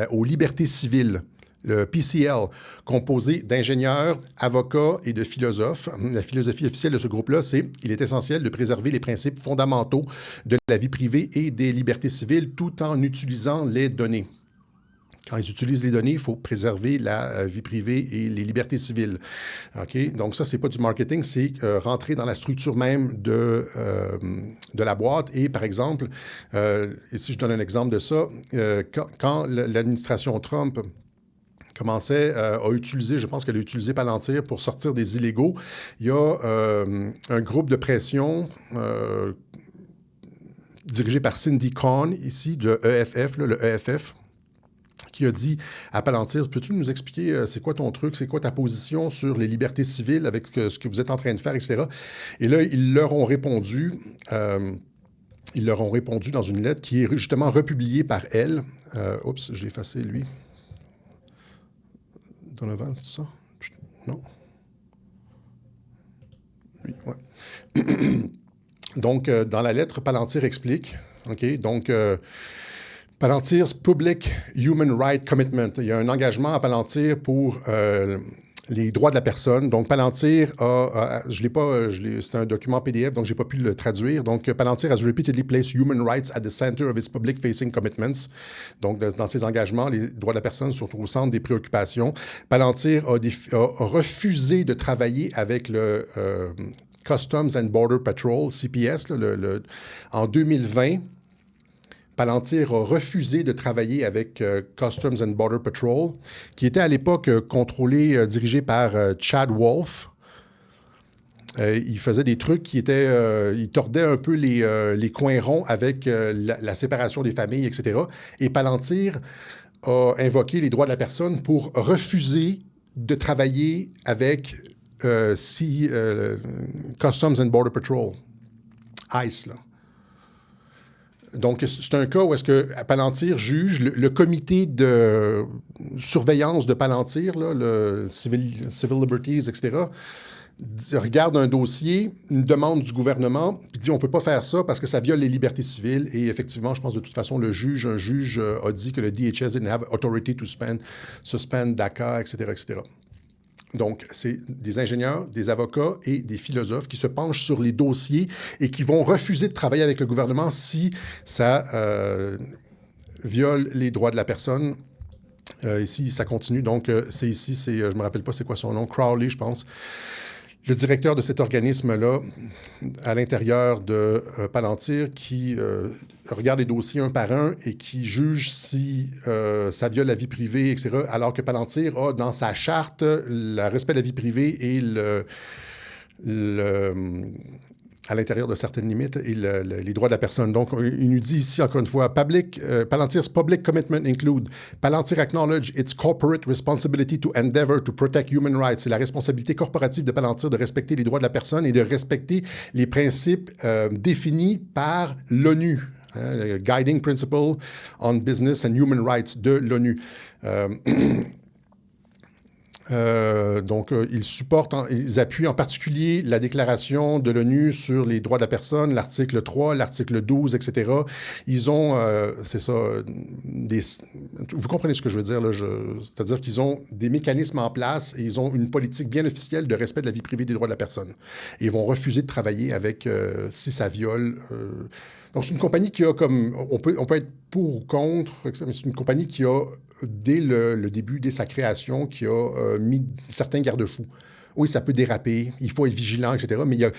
aux libertés civiles, le PCL, composé d'ingénieurs, avocats et de philosophes. La philosophie officielle de ce groupe-là, c'est « Il est essentiel de préserver les principes fondamentaux de la vie privée et des libertés civiles tout en utilisant les données ». Quand ils utilisent les données, il faut préserver la vie privée et les libertés civiles. OK? Donc ça, c'est pas du marketing, c'est rentrer dans la structure même de la boîte. Et par exemple, ici je donne un exemple de ça, quand l'administration Trump commençait à utiliser, je pense qu'elle a utilisé Palantir pour sortir des illégaux, il y a un groupe de pression dirigé par Cindy Cohn, ici, de EFF, là, le EFF, qui a dit à Palantir, peux-tu nous expliquer c'est quoi ton truc, c'est quoi ta position sur les libertés civiles avec ce que vous êtes en train de faire, etc. Et là, ils leur ont répondu dans une lettre qui est justement republiée par elle. Oups, je l'ai effacé, lui. Donovan, c'est ça? Non? Oui, ouais. Donc, dans la lettre, Palantir explique, OK, donc... Palantir's Public Human Rights Commitment. Il y a un engagement à Palantir pour les droits de la personne. Donc, Palantir c'est un document PDF, donc je n'ai pas pu le traduire. Donc, Palantir has repeatedly placed human rights at the center of its public-facing commitments. Donc, dans ses engagements, les droits de la personne sont au centre des préoccupations. Palantir a refusé de travailler avec le Customs and Border Patrol, CPS, là, en 2020. Palantir a refusé de travailler avec Customs and Border Patrol, qui était à l'époque dirigé par Chad Wolf. Il faisait des trucs qui étaient... il tordait un peu les coins ronds avec la séparation des familles, etc. Et Palantir a invoqué les droits de la personne pour refuser de travailler avec Customs and Border Patrol, ICE, là. Donc, c'est un cas où est-ce que Palantir juge, le comité de surveillance de Palantir, là, le Civil Liberties, etc., regarde un dossier, une demande du gouvernement, puis dit on ne peut pas faire ça parce que ça viole les libertés civiles. Et effectivement, je pense de toute façon, un juge a dit que le DHS didn't have authority to suspend DACA, etc., etc. Donc, c'est des ingénieurs, des avocats et des philosophes qui se penchent sur les dossiers et qui vont refuser de travailler avec le gouvernement si ça viole les droits de la personne. Ici, ça continue. Donc, je ne me rappelle pas c'est quoi son nom, Crowley, je pense. Le directeur de cet organisme-là, à l'intérieur de Palantir, qui regarde les dossiers un par un et qui juge si ça viole la vie privée, etc., alors que Palantir a dans sa charte le respect de la vie privée et à l'intérieur de certaines limites et les droits de la personne. Donc, il nous dit ici, encore une fois, Palantir's public commitment include Palantir acknowledge its corporate responsibility to endeavor to protect human rights. C'est la responsabilité corporative de Palantir de respecter les droits de la personne et de respecter les principes définis par l'ONU. Le Guiding Principle on Business and Human Rights de l'ONU. Donc, ils appuient en particulier la déclaration de l'ONU sur les droits de la personne, l'article 3, l'article 12, etc. Ils ont, vous comprenez ce que je veux dire, là, c'est-à-dire qu'ils ont des mécanismes en place et ils ont une politique bien officielle de respect de la vie privée et des droits de la personne. Et ils vont refuser de travailler avec, si ça viole... Donc, c'est une compagnie qui a comme... On peut être pour ou contre, mais c'est une compagnie qui a, dès le début, dès sa création, qui a mis certains garde-fous. Oui, ça peut déraper, il faut être vigilant, etc. Mais il y a...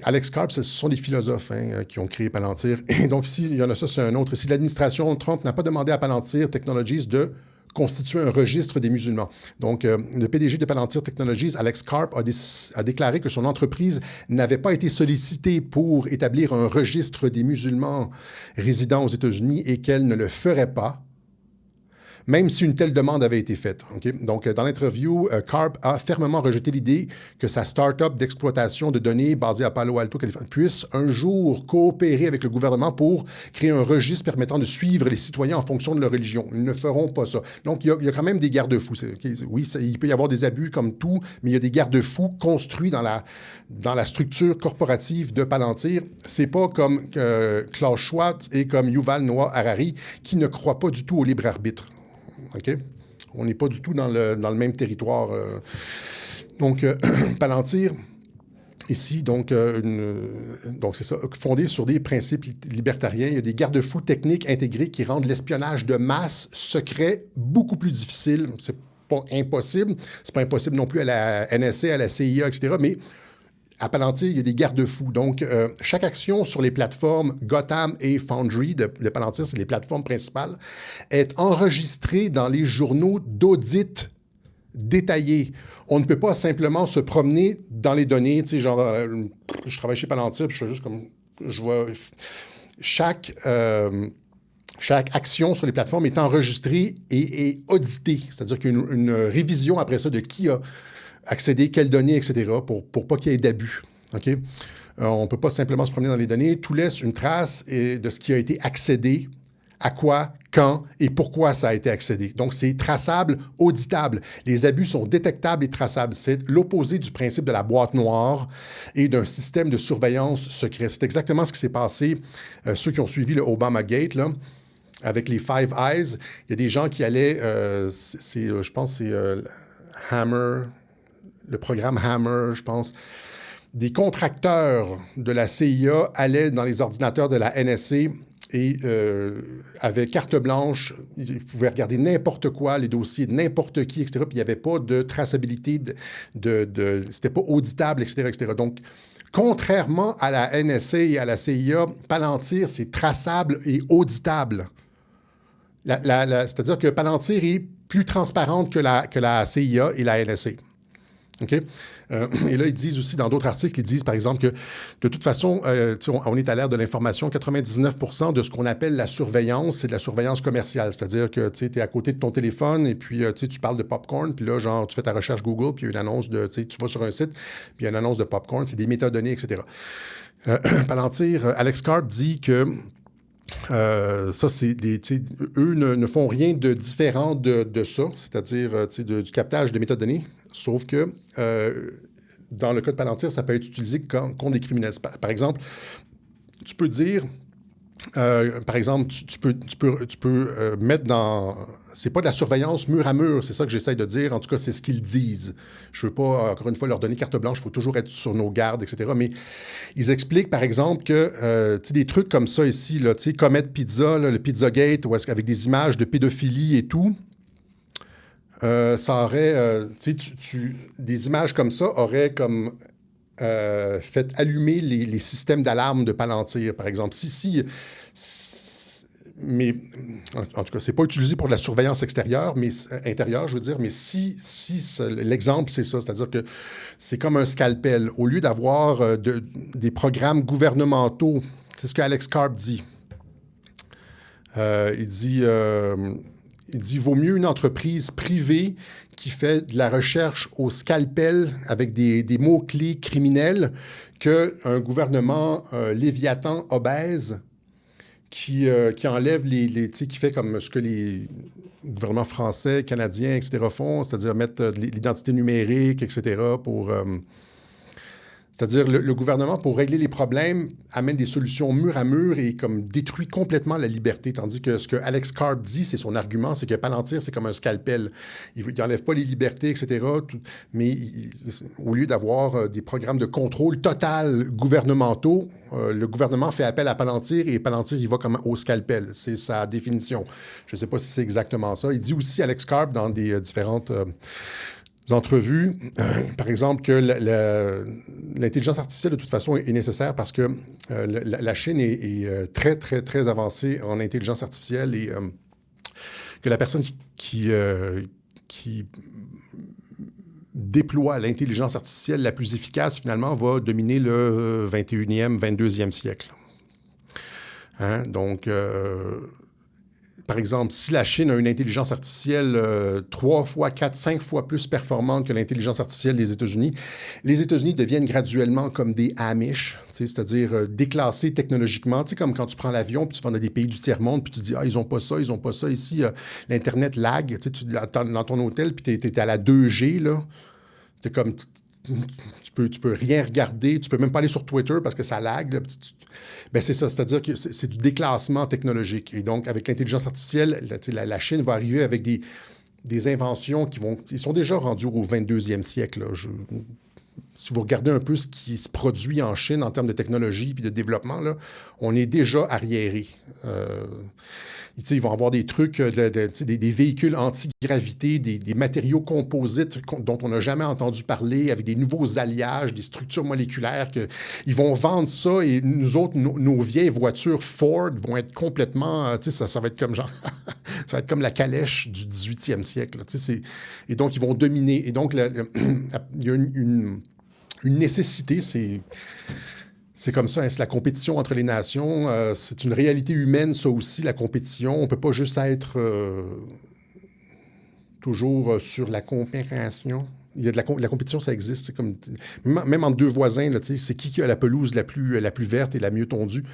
Alex Karp, ce sont des philosophes qui ont créé Palantir. Et donc, ici, il y en a ça, c'est un autre. Si l'administration Trump n'a pas demandé à Palantir Technologies de constituer un registre des musulmans. Donc, le PDG de Palantir Technologies, Alex Karp, a déclaré que son entreprise n'avait pas été sollicitée pour établir un registre des musulmans résidant aux États-Unis et qu'elle ne le ferait pas, même si une telle demande avait été faite. Okay? Donc, dans l'interview, Karp a fermement rejeté l'idée que sa start-up d'exploitation de données basée à Palo Alto, Californie, puisse un jour coopérer avec le gouvernement pour créer un registre permettant de suivre les citoyens en fonction de leur religion. Ils ne feront pas ça. Donc, il y a quand même des garde-fous. Oui, il peut y avoir des abus comme tout, mais il y a des garde-fous construits dans la structure corporative de Palantir. C'est pas comme Klaus Schwab et comme Yuval Noah Harari qui ne croient pas du tout au libre arbitre. OK? On n'est pas du tout dans le même territoire. Donc, Palantir, ici, donc c'est ça, fondé sur des principes libertariens. Il y a des garde-fous techniques intégrés qui rendent l'espionnage de masse secret beaucoup plus difficile. C'est pas impossible. C'est pas impossible non plus à la NSA, à la CIA, etc., mais à Palantir, il y a des garde-fous. Donc, chaque action sur les plateformes Gotham et Foundry de Palantir, c'est les plateformes principales, est enregistrée dans les journaux d'audit détaillés. On ne peut pas simplement se promener dans les données, tu sais, genre, je travaille chez Palantir, puis je fais juste comme, je vois, chaque action sur les plateformes est enregistrée et auditée. C'est-à-dire qu'il y a une révision après ça de qui a accéder, quelles données, etc., pour pas qu'il y ait d'abus. OK? On ne peut pas simplement se promener dans les données. Tout laisse une trace de ce qui a été accédé, à quoi, quand et pourquoi ça a été accédé. Donc, c'est traçable, auditable. Les abus sont détectables et traçables. C'est l'opposé du principe de la boîte noire et d'un système de surveillance secret. C'est exactement ce qui s'est passé. Ceux qui ont suivi le Obamagate, là, avec les Five Eyes, il y a des gens qui allaient... je pense que c'est Hammer... Le programme Hammer, je pense, des contracteurs de la CIA allaient dans les ordinateurs de la NSA et avaient carte blanche. Ils pouvaient regarder n'importe quoi, les dossiers de n'importe qui, etc. Puis il n'y avait pas de traçabilité, c'était pas auditable, etc., etc. Donc, contrairement à la NSA et à la CIA, Palantir, c'est traçable et auditable. C'est-à-dire que Palantir est plus transparente que la CIA et la NSA. OK? Et là, ils disent aussi, dans d'autres articles, ils disent, par exemple, que de toute façon, on est à l'ère de l'information, 99% de ce qu'on appelle la surveillance, c'est de la surveillance commerciale. C'est-à-dire que tu es à côté de ton téléphone et puis tu parles de popcorn, puis là, genre, tu fais ta recherche Google, puis il y a une annonce tu vas sur un site, puis il y a une annonce de popcorn, c'est des métadonnées, etc. Palantir, Alex Karp dit que ça, eux ne font rien de différent de ça, c'est-à-dire du captage de métadonnées, sauf que dans le cas de Palantir, ça peut être utilisé contre des criminels. Par exemple, tu peux dire, par exemple, tu peux mettre dans... C'est pas de la surveillance mur à mur, c'est ça que j'essaie de dire. En tout cas, c'est ce qu'ils disent. Je veux pas, encore une fois, leur donner carte blanche. Il faut toujours être sur nos gardes, etc. Mais ils expliquent, par exemple, que des trucs comme ça ici, là, Comet Pizza, là, le Pizzagate, avec des images de pédophilie et tout, ça aurait... des images comme ça auraient comme... fait allumer les systèmes d'alarme de Palantir, par exemple. Mais en tout cas, c'est pas utilisé pour de la surveillance extérieure, mais intérieure, je veux dire. Mais si l'exemple, c'est ça, c'est-à-dire que c'est comme un scalpel. Au lieu d'avoir des programmes gouvernementaux, c'est ce que Alex Karp dit. Il dit vaut mieux une entreprise privée qui fait de la recherche au scalpel avec des mots-clés criminels qu'un gouvernement léviathan obèse qui enlève qui fait comme ce que les gouvernements français, canadiens, etc. font, c'est-à-dire mettre l'identité numérique, etc. pour... C'est-à-dire, le gouvernement, pour régler les problèmes, amène des solutions mur à mur et comme détruit complètement la liberté. Tandis que ce que Alex Karp dit, c'est son argument, c'est que Palantir, c'est comme un scalpel. Il n'enlève pas les libertés, etc. Mais au lieu d'avoir des programmes de contrôle total gouvernementaux, le gouvernement fait appel à Palantir et Palantir, il va comme au scalpel. C'est sa définition. Je ne sais pas si c'est exactement ça. Il dit aussi, Alex Karp, dans des différentes... entrevues, par exemple, que l'intelligence artificielle, de toute façon, est nécessaire parce que la Chine est très, très, très avancée en intelligence artificielle et que la personne qui déploie l'intelligence artificielle la plus efficace, finalement, va dominer le 21e, 22e siècle. Hein? Donc... par exemple, si la Chine a une intelligence artificielle 3 fois, 4, 5 fois plus performante que l'intelligence artificielle des États-Unis, les États-Unis deviennent graduellement comme des Amish, c'est-à-dire déclassés technologiquement, comme quand tu prends l'avion puis tu vas dans des pays du tiers-monde puis tu te dis « Ah, ils n'ont pas ça. Ici, l'Internet lag. » Dans ton hôtel puis tu es à la 2G, là. C'est comme... Tu peux rien regarder, tu peux même pas aller sur Twitter parce que ça lag. Là, ben c'est ça, c'est-à-dire que c'est du déclassement technologique. Et donc, avec l'intelligence artificielle, la Chine va arriver avec des inventions ils sont déjà rendus au 22e siècle. Là. Si vous regardez un peu ce qui se produit en Chine en termes de technologie et de développement, là, on est déjà arriéré. Ils vont avoir des trucs, des véhicules anti-gravité, des matériaux composites dont on n'a jamais entendu parler, avec des nouveaux alliages, des structures moléculaires. Ils vont vendre ça et nous autres, nos vieilles voitures Ford vont être complètement... ça va être comme genre... ça va être comme la calèche du 18e siècle. Et donc, ils vont dominer. Et donc, il y a une nécessité, c'est comme ça, hein, c'est la compétition entre les nations. C'est une réalité humaine, ça aussi, la compétition. On ne peut pas juste être toujours sur la compétition. Il y a de la compétition, ça existe. C'est comme, même entre deux voisins, là, c'est qui a la pelouse la plus verte et la mieux tondue.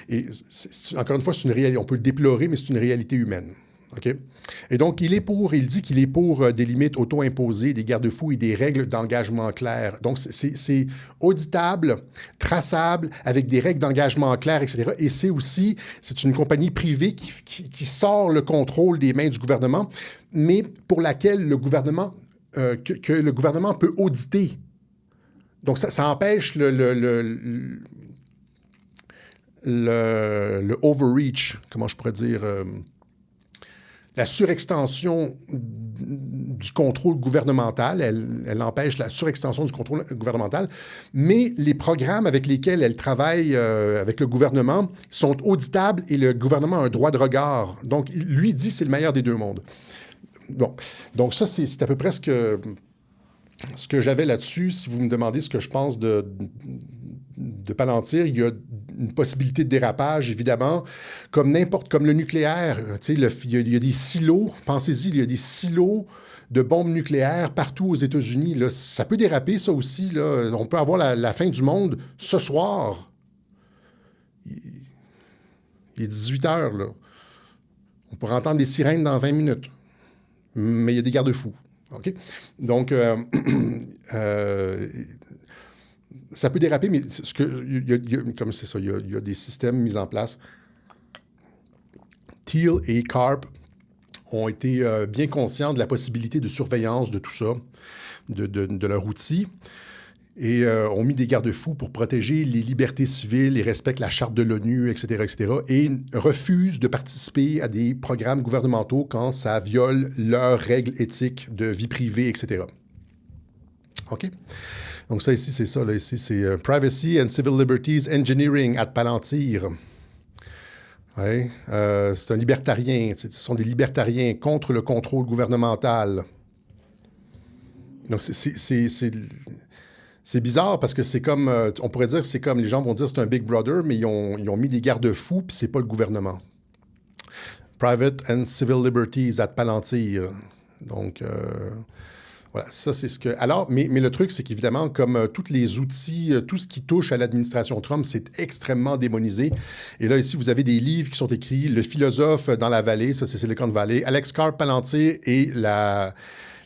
Et encore une fois, c'est une réalité. On peut le déplorer, mais c'est une réalité humaine. OK? Et donc, il dit qu'il est pour des limites auto-imposées, des garde-fous et des règles d'engagement claires. Donc, c'est auditable, traçable, avec des règles d'engagement claires, etc. Et c'est une compagnie privée qui sort le contrôle des mains du gouvernement, mais pour laquelle le gouvernement, que le gouvernement peut auditer. Donc, ça empêche le overreach, comment je pourrais dire... la surextension du contrôle gouvernemental, elle empêche la surextension du contrôle gouvernemental, mais les programmes avec lesquels elle travaille avec le gouvernement sont auditables et le gouvernement a un droit de regard. Donc, lui dit que c'est le meilleur des deux mondes. Donc ça, c'est à peu près ce que j'avais là-dessus. Si vous me demandez ce que je pense de Palantir, il y a une possibilité de dérapage, évidemment, comme le nucléaire. Il y a des silos, pensez-y, il y a des silos de bombes nucléaires partout aux États-Unis. Là, ça peut déraper, ça aussi. Là. On peut avoir la fin du monde ce soir. Il est 18 heures, là. On pourrait entendre les sirènes dans 20 minutes. Mais il y a des garde-fous. OK? Donc, ça peut déraper, mais comme c'est ça, il y a des systèmes mis en place. Thiel et Karp ont été bien conscients de la possibilité de surveillance de tout ça, de leur outil, et ont mis des garde-fous pour protéger les libertés civiles et respectent la charte de l'ONU, etc., et refusent de participer à des programmes gouvernementaux quand ça viole leurs règles éthiques de vie privée, etc. OK? Donc ça ici, c'est ça. Là, ici, c'est Privacy and Civil Liberties Engineering at Palantir. Ouais, c'est un libertarien. Ce sont des libertariens contre le contrôle gouvernemental. Donc c'est bizarre parce que c'est comme, on pourrait dire que c'est comme, les gens vont dire que c'est un Big Brother, mais ils ont mis des garde-fous, puis c'est pas le gouvernement. Private and Civil Liberties at Palantir. Donc, voilà, ça c'est ce que... Alors, mais le truc, c'est qu'évidemment, comme tous les outils, tout ce qui touche à l'administration Trump, c'est extrêmement démonisé. Et là, ici, vous avez des livres qui sont écrits, Le philosophe dans la vallée, ça c'est Silicon Valley, Alex Karp, Palantir et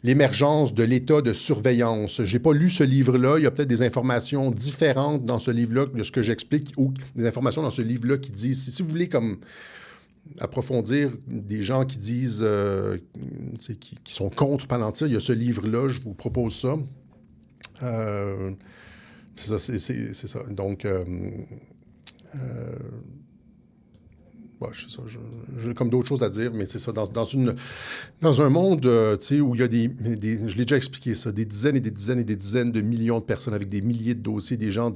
l'émergence de l'état de surveillance. J'ai pas lu ce livre-là. Il y a peut-être des informations différentes dans ce livre-là de ce que j'explique ou des informations dans ce livre-là qui disent, si vous voulez comme approfondir des gens qui disent, qui sont contre Palantir, il y a ce livre-là, je vous propose ça. C'est ça. Donc, ouais, c'est ça. J'ai comme d'autres choses à dire, mais c'est ça. Dans un monde où il y a je l'ai déjà expliqué ça, des dizaines et des dizaines et des dizaines de millions de personnes avec des milliers de dossiers, des gens,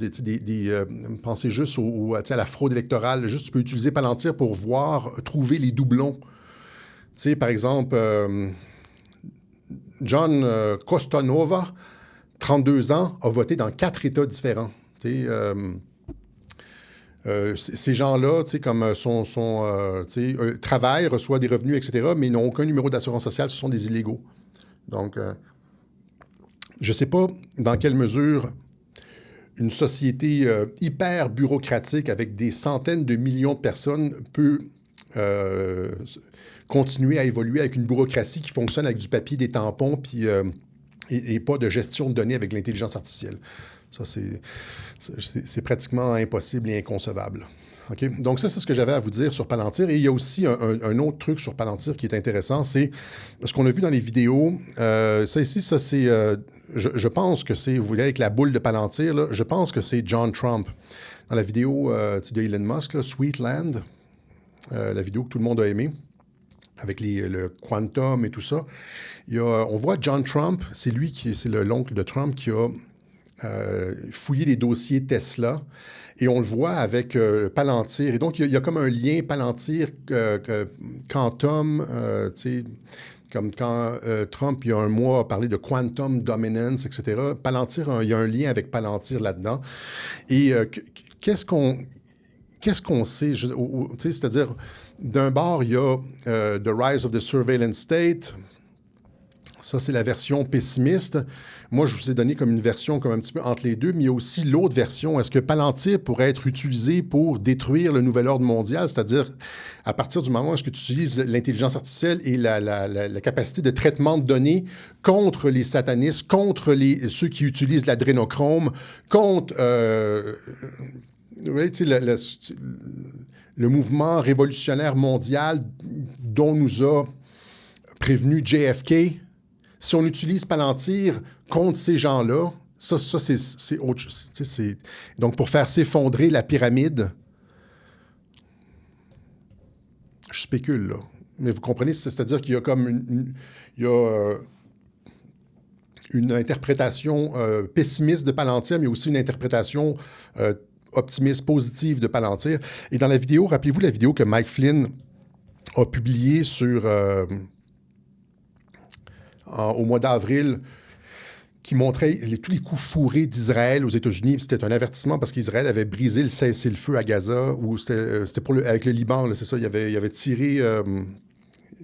pensez juste à la fraude électorale. Juste, tu peux utiliser Palantir pour trouver les doublons. Par exemple, John Costanova, 32 ans, a voté dans 4 États différents. Ces gens-là, comme travaillent, reçoivent des revenus, etc., mais n'ont aucun numéro d'assurance sociale, ce sont des illégaux. Donc, je ne sais pas dans quelle mesure une société hyper bureaucratique avec des centaines de millions de personnes peut continuer à évoluer avec une bureaucratie qui fonctionne avec du papier, des tampons, puis, et pas de gestion de données avec l'intelligence artificielle. Ça, c'est pratiquement impossible et inconcevable. Okay? Donc, ça, c'est ce que j'avais à vous dire sur Palantir. Et il y a aussi un autre truc sur Palantir qui est intéressant, c'est ce qu'on a vu dans les vidéos. Ça ici, ça c'est... je pense que c'est... Vous voyez, avec la boule de Palantir, là, je pense que c'est John Trump. Dans la vidéo de Elon Musk, là, Sweetland, la vidéo que tout le monde a aimée, avec le quantum et tout ça, on voit John Trump, c'est l'oncle de Trump qui a fouiller les dossiers Tesla, et on le voit avec Palantir. Et donc, il y a comme un lien Palantir, Quantum, comme quand Trump, il y a un mois, a parlé de Quantum Dominance, etc. Palantir, il y a un lien avec Palantir là-dedans. Et qu'est-ce qu'on sait? C'est-à-dire, d'un bord, il y a The Rise of the Surveillance State. Ça, c'est la version pessimiste. Moi, je vous ai donné comme une version comme un petit peu entre les deux, mais il y a aussi l'autre version. Est-ce que Palantir pourrait être utilisé pour détruire le nouvel ordre mondial? C'est-à-dire, à partir du moment où est-ce que tu utilises l'intelligence artificielle et la capacité de traitement de données contre les satanistes, contre ceux qui utilisent l'adrénochrome, contre le mouvement révolutionnaire mondial dont nous a prévenu JFK. Si on utilise Palantir contre ces gens-là, ça c'est autre chose. Donc, pour faire s'effondrer la pyramide, je spécule, là. Mais vous comprenez, c'est-à-dire qu'il y a comme une interprétation pessimiste de Palantir, mais aussi une interprétation optimiste, positive de Palantir. Et dans la vidéo, rappelez-vous la vidéo que Mike Flynn a publiée sur... au mois d'avril, qui montrait tous les coups fourrés d'Israël aux États-Unis. C'était un avertissement parce qu'Israël avait brisé le cessez-le-feu à Gaza, ou c'était avec le Liban, là, c'est ça, il avait tiré...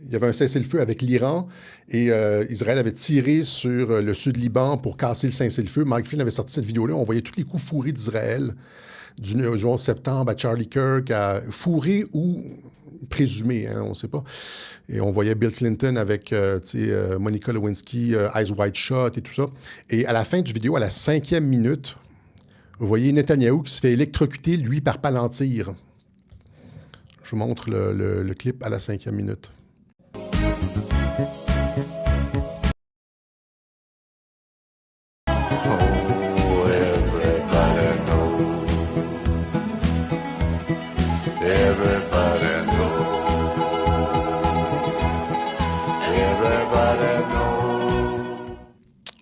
il y avait un cessez-le-feu avec l'Iran et Israël avait tiré sur le sud-Liban pour casser le cessez-le-feu. Mike Flynn avait sorti cette vidéo-là. On voyait tous les coups fourrés d'Israël du 11 septembre à Charlie Kirk, à fourrés ou présumés, hein, on ne sait pas. Et on voyait Bill Clinton avec Monica Lewinsky, Eyes Wide Shut et tout ça. Et à la fin du vidéo, à la 5e minute, vous voyez Netanyahou qui se fait électrocuter, lui, par Palantir. Je vous montre le clip à la 5e minute.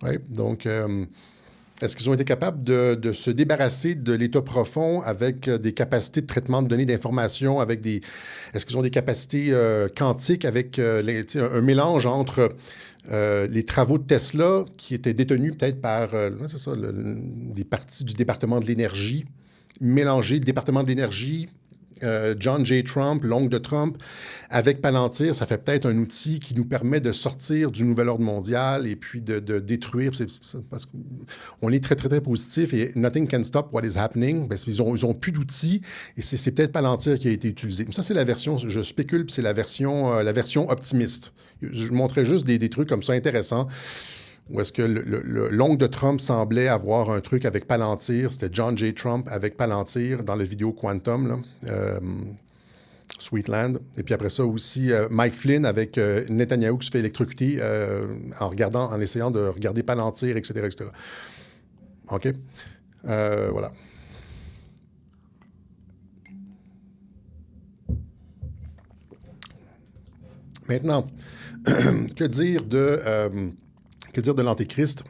Oui, donc, est-ce qu'ils ont été capables de se débarrasser de l'état profond avec des capacités de traitement de données d'information, est-ce qu'ils ont des capacités quantiques avec un mélange entre les travaux de Tesla qui étaient détenus peut-être par, c'est ça, des parties du département de l'énergie, mélangés le département de l'énergie, John J. Trump, l'oncle de Trump, avec Palantir, ça fait peut-être un outil qui nous permet de sortir du nouvel ordre mondial et puis de détruire. Parce qu'on est très, très, très positif et nothing can stop what is happening. Parce qu'ils ont plus d'outils et c'est peut-être Palantir qui a été utilisé. Ça, c'est la version, je spécule, c'est la version optimiste. Je montrais juste des trucs comme ça intéressants. Où est-ce que l'oncle de Trump semblait avoir un truc avec Palantir. C'était John J. Trump avec Palantir dans le vidéo Quantum, là, Sweetland. Et puis après ça aussi, Mike Flynn avec Netanyahou qui se fait électrocuter en essayant de regarder Palantir, etc., etc. OK? Voilà. Maintenant, que dire de l'Antéchrist?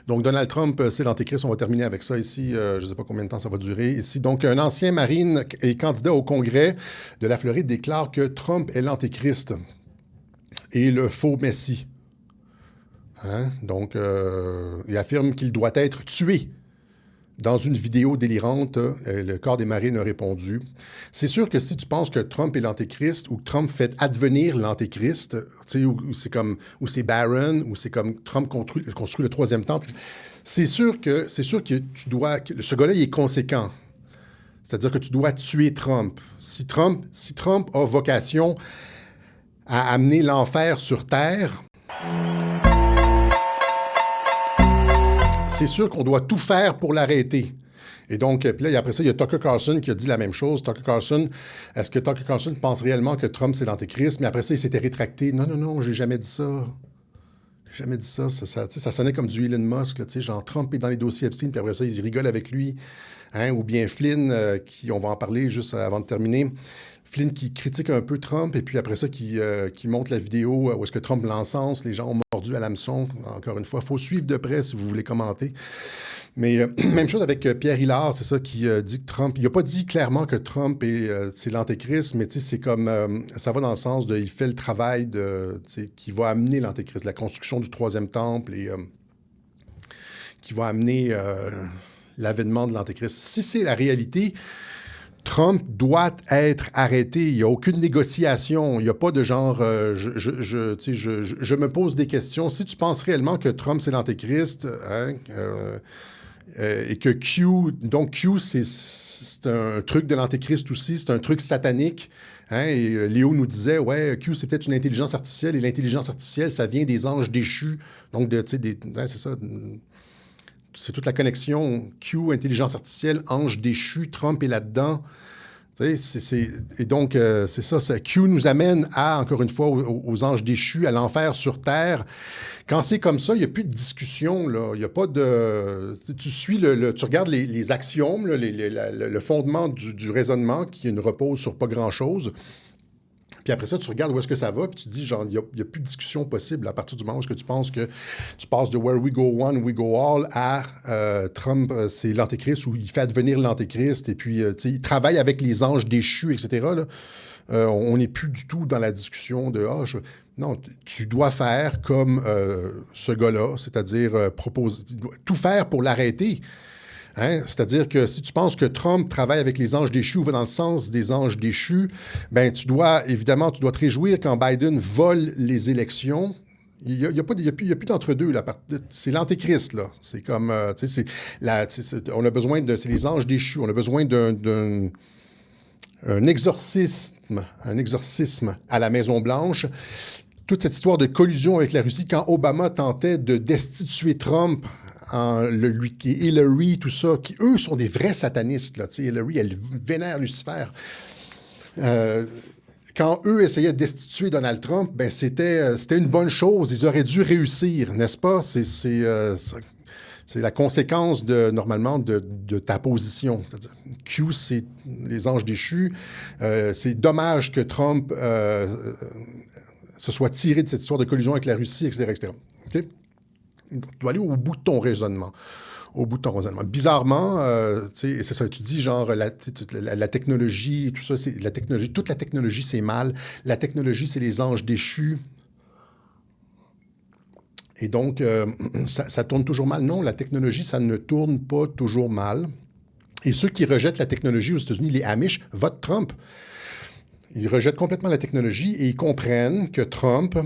Donc, Donald Trump, c'est l'Antéchrist. On va terminer avec ça ici. Je ne sais pas combien de temps ça va durer ici. Donc, un ancien marine et candidat au Congrès de la Floride déclare que Trump est l'Antéchrist et le faux Messie. Hein? Donc, il affirme qu'il doit être tué. Dans une vidéo délirante, le corps des marines a répondu. C'est sûr que si tu penses que Trump est l'Antéchrist ou que Trump fait advenir l'Antéchrist, ou c'est Barron, ou c'est comme Trump construit le troisième temple, c'est sûr que tu dois... Ce gars-là, il est conséquent. C'est-à-dire que tu dois tuer Trump. Si Trump a vocation à amener l'enfer sur Terre... c'est sûr qu'on doit tout faire pour l'arrêter. Et donc, puis là, après ça, il y a Tucker Carlson qui a dit la même chose. Est-ce que Tucker Carlson pense réellement que Trump, c'est l'Antéchrist? Mais après ça, il s'était rétracté. Non, j'ai jamais dit ça. J'ai jamais dit ça. Ça sonnait comme du Elon Musk, là, genre Trump est dans les dossiers Epstein, puis après ça, ils rigolent avec lui. Hein? Ou bien Flynn, on va en parler juste avant de terminer. Flynn qui critique un peu Trump, et puis après ça, qui montre la vidéo où est-ce que Trump l'encense, les gens ont mordu à l'hameçon. Encore une fois, il faut suivre de près si vous voulez commenter. Mais même chose avec Pierre Hilard, c'est ça, qui dit que Trump... Il n'a pas dit clairement que Trump c'est l'Antéchrist, mais c'est comme... ça va dans le sens il fait le travail qui va amener l'Antéchrist, la construction du troisième temple et qui va amener l'avènement de l'Antéchrist. Si c'est la réalité... Trump doit être arrêté. Il n'y a aucune négociation. Il n'y a pas de genre... je me pose des questions. Si tu penses réellement que Trump, c'est l'Antéchrist, hein, et que Q... Donc, Q, c'est un truc de l'Antéchrist aussi. C'est un truc satanique. Hein, et Léo nous disait, ouais, Q, c'est peut-être une intelligence artificielle. Et l'intelligence artificielle, ça vient des anges déchus. Donc, c'est ça... C'est toute la connexion Q, intelligence artificielle, ange déchu, Trump est là-dedans. Et donc, c'est ça. Q nous amène encore une fois, aux anges déchus, à l'enfer sur Terre. Quand c'est comme ça, il n'y a plus de discussion. Là. Il n'y a pas de... Tu suis tu regardes les axiomes, là, le fondement du raisonnement qui ne repose sur pas grand-chose. Puis après ça, tu regardes où est-ce que ça va, puis tu te dis, genre, il n'y a plus de discussion possible à partir du moment où est-ce que tu penses que tu passes de where we go one, we go all à Trump, c'est l'Antéchrist, où il fait advenir l'Antéchrist, et puis, tu sais, il travaille avec les anges déchus, etc. Là. On n'est plus du tout dans la discussion de, non, tu dois faire comme ce gars-là, c'est-à-dire proposer, tout faire pour l'arrêter. Hein? C'est-à-dire que si tu penses que Trump travaille avec les anges déchus ou va dans le sens des anges déchus, ben tu dois te réjouir quand Biden vole les élections. Il y a plus d'entre-deux. Là. C'est l'antéchrist, là. C'est comme, on a besoin de... C'est les anges déchus. On a besoin d'un exorcisme à la Maison-Blanche. Toute cette histoire de collusion avec la Russie, quand Obama tentait de destituer Trump, Hillary, tout ça, qui, eux, sont des vrais satanistes. Là. Hillary, elle vénère Lucifer. Quand eux essayaient de destituer Donald Trump, ben c'était une bonne chose. Ils auraient dû réussir, n'est-ce pas? C'est la conséquence, normalement, de ta position. C'est-à-dire, Q, c'est les anges déchus. C'est dommage que Trump se soit tiré de cette histoire de collusion avec la Russie, etc., etc. Okay? Tu dois aller au bout de ton raisonnement. Bizarrement, c'est ça, tu dis genre la technologie, tout ça, c'est la technologie. Toute la technologie, c'est mal. La technologie, c'est les anges déchus. Et donc, ça tourne toujours mal. Non, la technologie, ça ne tourne pas toujours mal. Et ceux qui rejettent la technologie aux États-Unis, les Amish, votent Trump. Ils rejettent complètement la technologie et ils comprennent que Trump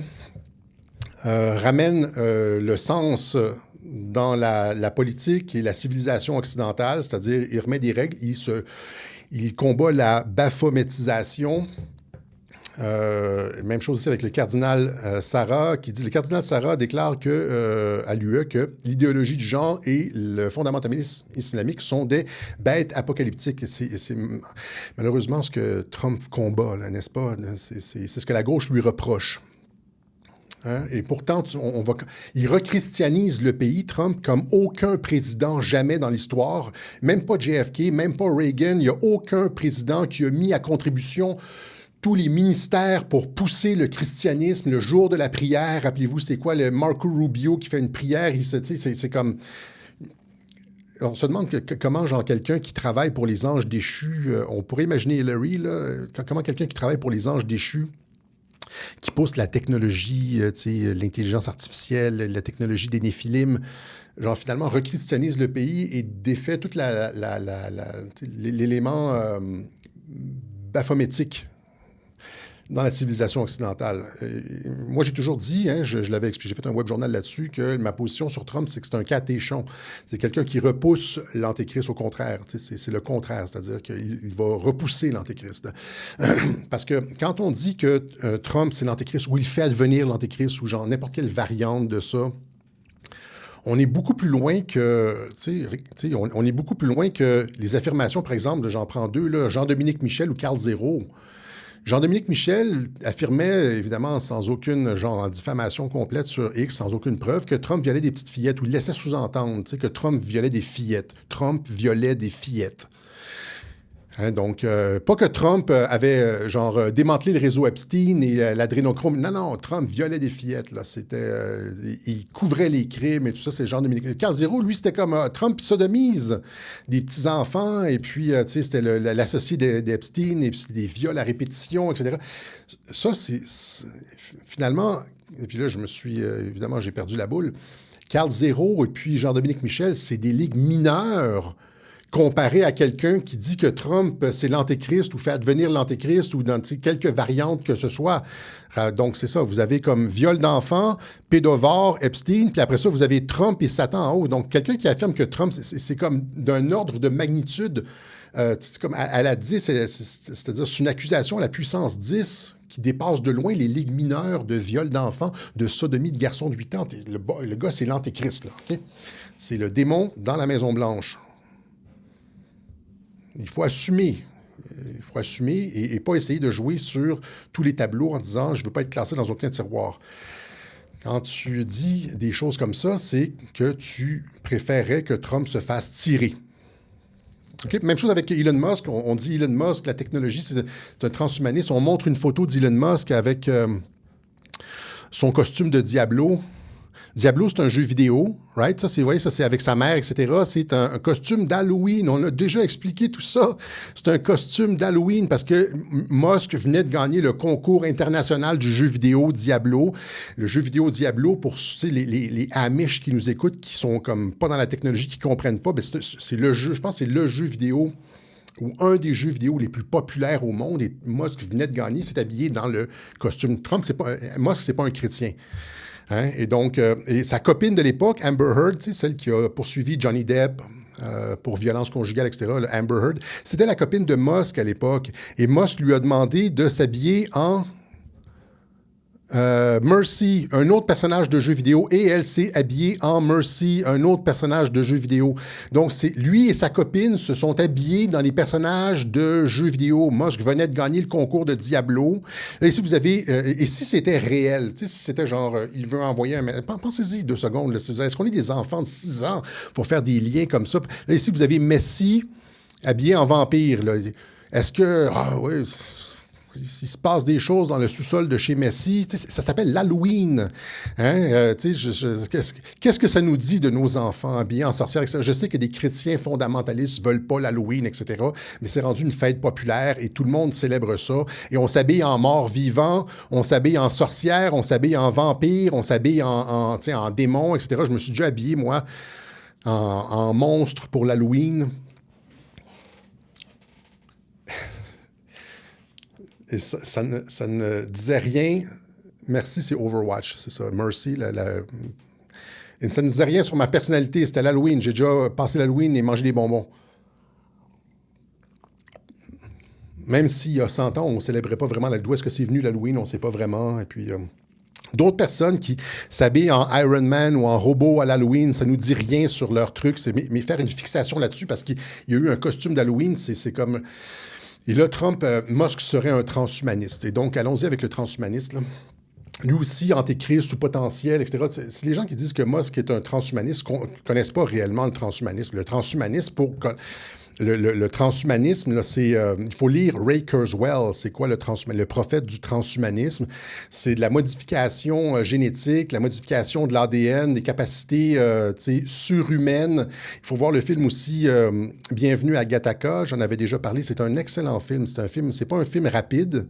ramène le sens dans la politique et la civilisation occidentale, c'est-à-dire il remet des règles, il combat la baphométisation. Même chose aussi avec le cardinal Sarah, qui dit, le cardinal Sarah déclare à l'UE que l'idéologie du genre et le fondamentalisme islamique sont des bêtes apocalyptiques. C'est malheureusement ce que Trump combat, là, n'est-ce pas? C'est ce que la gauche lui reproche. Hein? Et pourtant, il rechristianise le pays, Trump, comme aucun président jamais dans l'histoire, même pas JFK, même pas Reagan. Il n'y a aucun président qui a mis à contribution tous les ministères pour pousser le christianisme le jour de la prière. Rappelez-vous, c'était quoi, le Marco Rubio qui fait une prière, c'est comme... On se demande comment, genre, quelqu'un qui travaille pour les anges déchus, on pourrait imaginer Hillary, là, comment quelqu'un qui travaille pour les anges déchus, qui pousse la technologie, l'intelligence artificielle, la technologie des néphilim, genre finalement rechristianise le pays et défait tout l'élément baphométique dans la civilisation occidentale. Moi, j'ai toujours dit, hein, je l'avais expliqué, j'ai fait un web journal là-dessus, que ma position sur Trump, c'est que c'est un catéchon. C'est quelqu'un qui repousse l'antéchrist au contraire. C'est le contraire, c'est-à-dire qu'il va repousser l'antéchrist. Parce que quand on dit que Trump, c'est l'antéchrist, ou il fait advenir l'antéchrist, ou genre n'importe quelle variante de ça, on est beaucoup plus loin que, on est beaucoup plus loin que les affirmations, par exemple, j'en prends deux, là, Jean-Dominique Michel ou Carl Zéro. Jean-Dominique Michel affirmait, évidemment, sans aucune, genre, en diffamation complète sur X, sans aucune preuve, que Trump violait des petites fillettes, ou il laissait sous-entendre, que Trump violait des fillettes. Trump violait des fillettes. Hein, donc, pas que Trump avait, démantelé le réseau Epstein et l'adrénochrome. Non, Trump violait des fillettes, là. C'était... il couvrait les crimes et tout ça, c'est Jean-Dominique. Carl Zéro, lui, c'était comme Trump sodomise des petits-enfants et puis, c'était l'associé d'Epstein et puis des viols à répétition, etc. Ça, c'est... Finalement... Et puis là, évidemment, j'ai perdu la boule. Carl Zéro et puis Jean-Dominique Michel, c'est des ligues mineures comparé à quelqu'un qui dit que Trump, c'est l'antéchrist ou fait advenir l'antéchrist ou dans quelques variantes que ce soit. Donc, c'est ça. Vous avez comme viol d'enfants, pédovore, Epstein, puis après ça, vous avez Trump et Satan en haut. Donc, quelqu'un qui affirme que Trump, c'est comme d'un ordre de magnitude, c'est comme à la 10, c'est-à-dire c'est une accusation à la puissance 10 qui dépasse de loin les ligues mineures de viol d'enfants, de sodomie de garçons de 8 ans. Le gars, c'est l'antéchrist, là. Okay? C'est le démon dans la Maison-Blanche. Il faut assumer. Et pas essayer de jouer sur tous les tableaux en disant « je ne veux pas être classé dans aucun tiroir ». Quand tu dis des choses comme ça, c'est que tu préférerais que Trump se fasse tirer. Okay? Même chose avec Elon Musk. On dit Elon Musk, la technologie, c'est un transhumaniste. On montre une photo d'Elon Musk avec son costume de Diablo. Diablo, c'est un jeu vidéo, right? Ça, c'est avec sa mère, etc. C'est un costume d'Halloween. On a déjà expliqué tout ça. C'est un costume d'Halloween parce que Musk venait de gagner le concours international du jeu vidéo Diablo. Le jeu vidéo Diablo, pour les Amish qui nous écoutent, qui sont comme pas dans la technologie, qui comprennent pas, ben c'est le jeu, je pense que c'est le jeu vidéo ou un des jeux vidéo les plus populaires au monde, et Musk venait de gagner, s'est habillé dans le costume. Musk, c'est pas un chrétien. Hein? Et donc, et sa copine de l'époque, Amber Heard, celle qui a poursuivi Johnny Depp pour violence conjugale, etc., Amber Heard, c'était la copine de Musk à l'époque. Et Musk lui a demandé de s'habiller en Mercy, un autre personnage de jeu vidéo, et elle s'est habillée en Mercy, un autre personnage de jeu vidéo. Donc, lui et sa copine se sont habillés dans les personnages de jeux vidéo. Musk venait de gagner le concours de Diablo. Et si vous avez, et si c'était réel, si c'était genre, il veut envoyer un... Pensez-y 2 secondes. Là, est-ce qu'on est des enfants de 6 ans pour faire des liens comme ça? Là, et si vous avez Messi habillé en vampire, là, est-ce que... Ah oui... Il se passe des choses dans le sous-sol de chez Messi. Ça s'appelle l'Halloween. Hein? Qu'est-ce que ça nous dit de nos enfants habillés en sorcières? Je sais que des chrétiens fondamentalistes ne veulent pas l'Halloween, etc. Mais c'est rendu une fête populaire et tout le monde célèbre ça. Et on s'habille en mort-vivant, on s'habille en sorcière, on s'habille en vampire, on s'habille en démon, etc. Je me suis déjà habillé, moi, en monstre pour l'Halloween. Et ça ne disait rien. Merci, c'est Overwatch, c'est ça. Mercy, et ça ne disait rien sur ma personnalité. C'était l'Halloween. J'ai déjà passé l'Halloween et mangé des bonbons. Même s'il y a 100 ans, on ne célébrait pas vraiment. D'où est-ce que c'est venu l'Halloween? On ne sait pas vraiment. Et puis, d'autres personnes qui s'habillent en Iron Man ou en robot à l'Halloween, ça ne nous dit rien sur leur truc. Mais faire une fixation là-dessus parce qu'il y a eu un costume d'Halloween, c'est comme... Et là, Musk serait un transhumaniste. Et donc, allons-y avec le transhumaniste. Là. Lui aussi, antéchrist ou potentiel, etc. C'est les gens qui disent que Musk est un transhumaniste ne connaissent pas réellement le transhumanisme. Le transhumanisme, le transhumanisme, là, c'est... il faut lire Ray Kurzweil. C'est quoi le transhumanisme? Le prophète du transhumanisme. C'est de la modification génétique, la modification de l'ADN, des capacités surhumaines. Il faut voir le film aussi Bienvenue à Gattaca. J'en avais déjà parlé. C'est un excellent film. C'est pas un film rapide.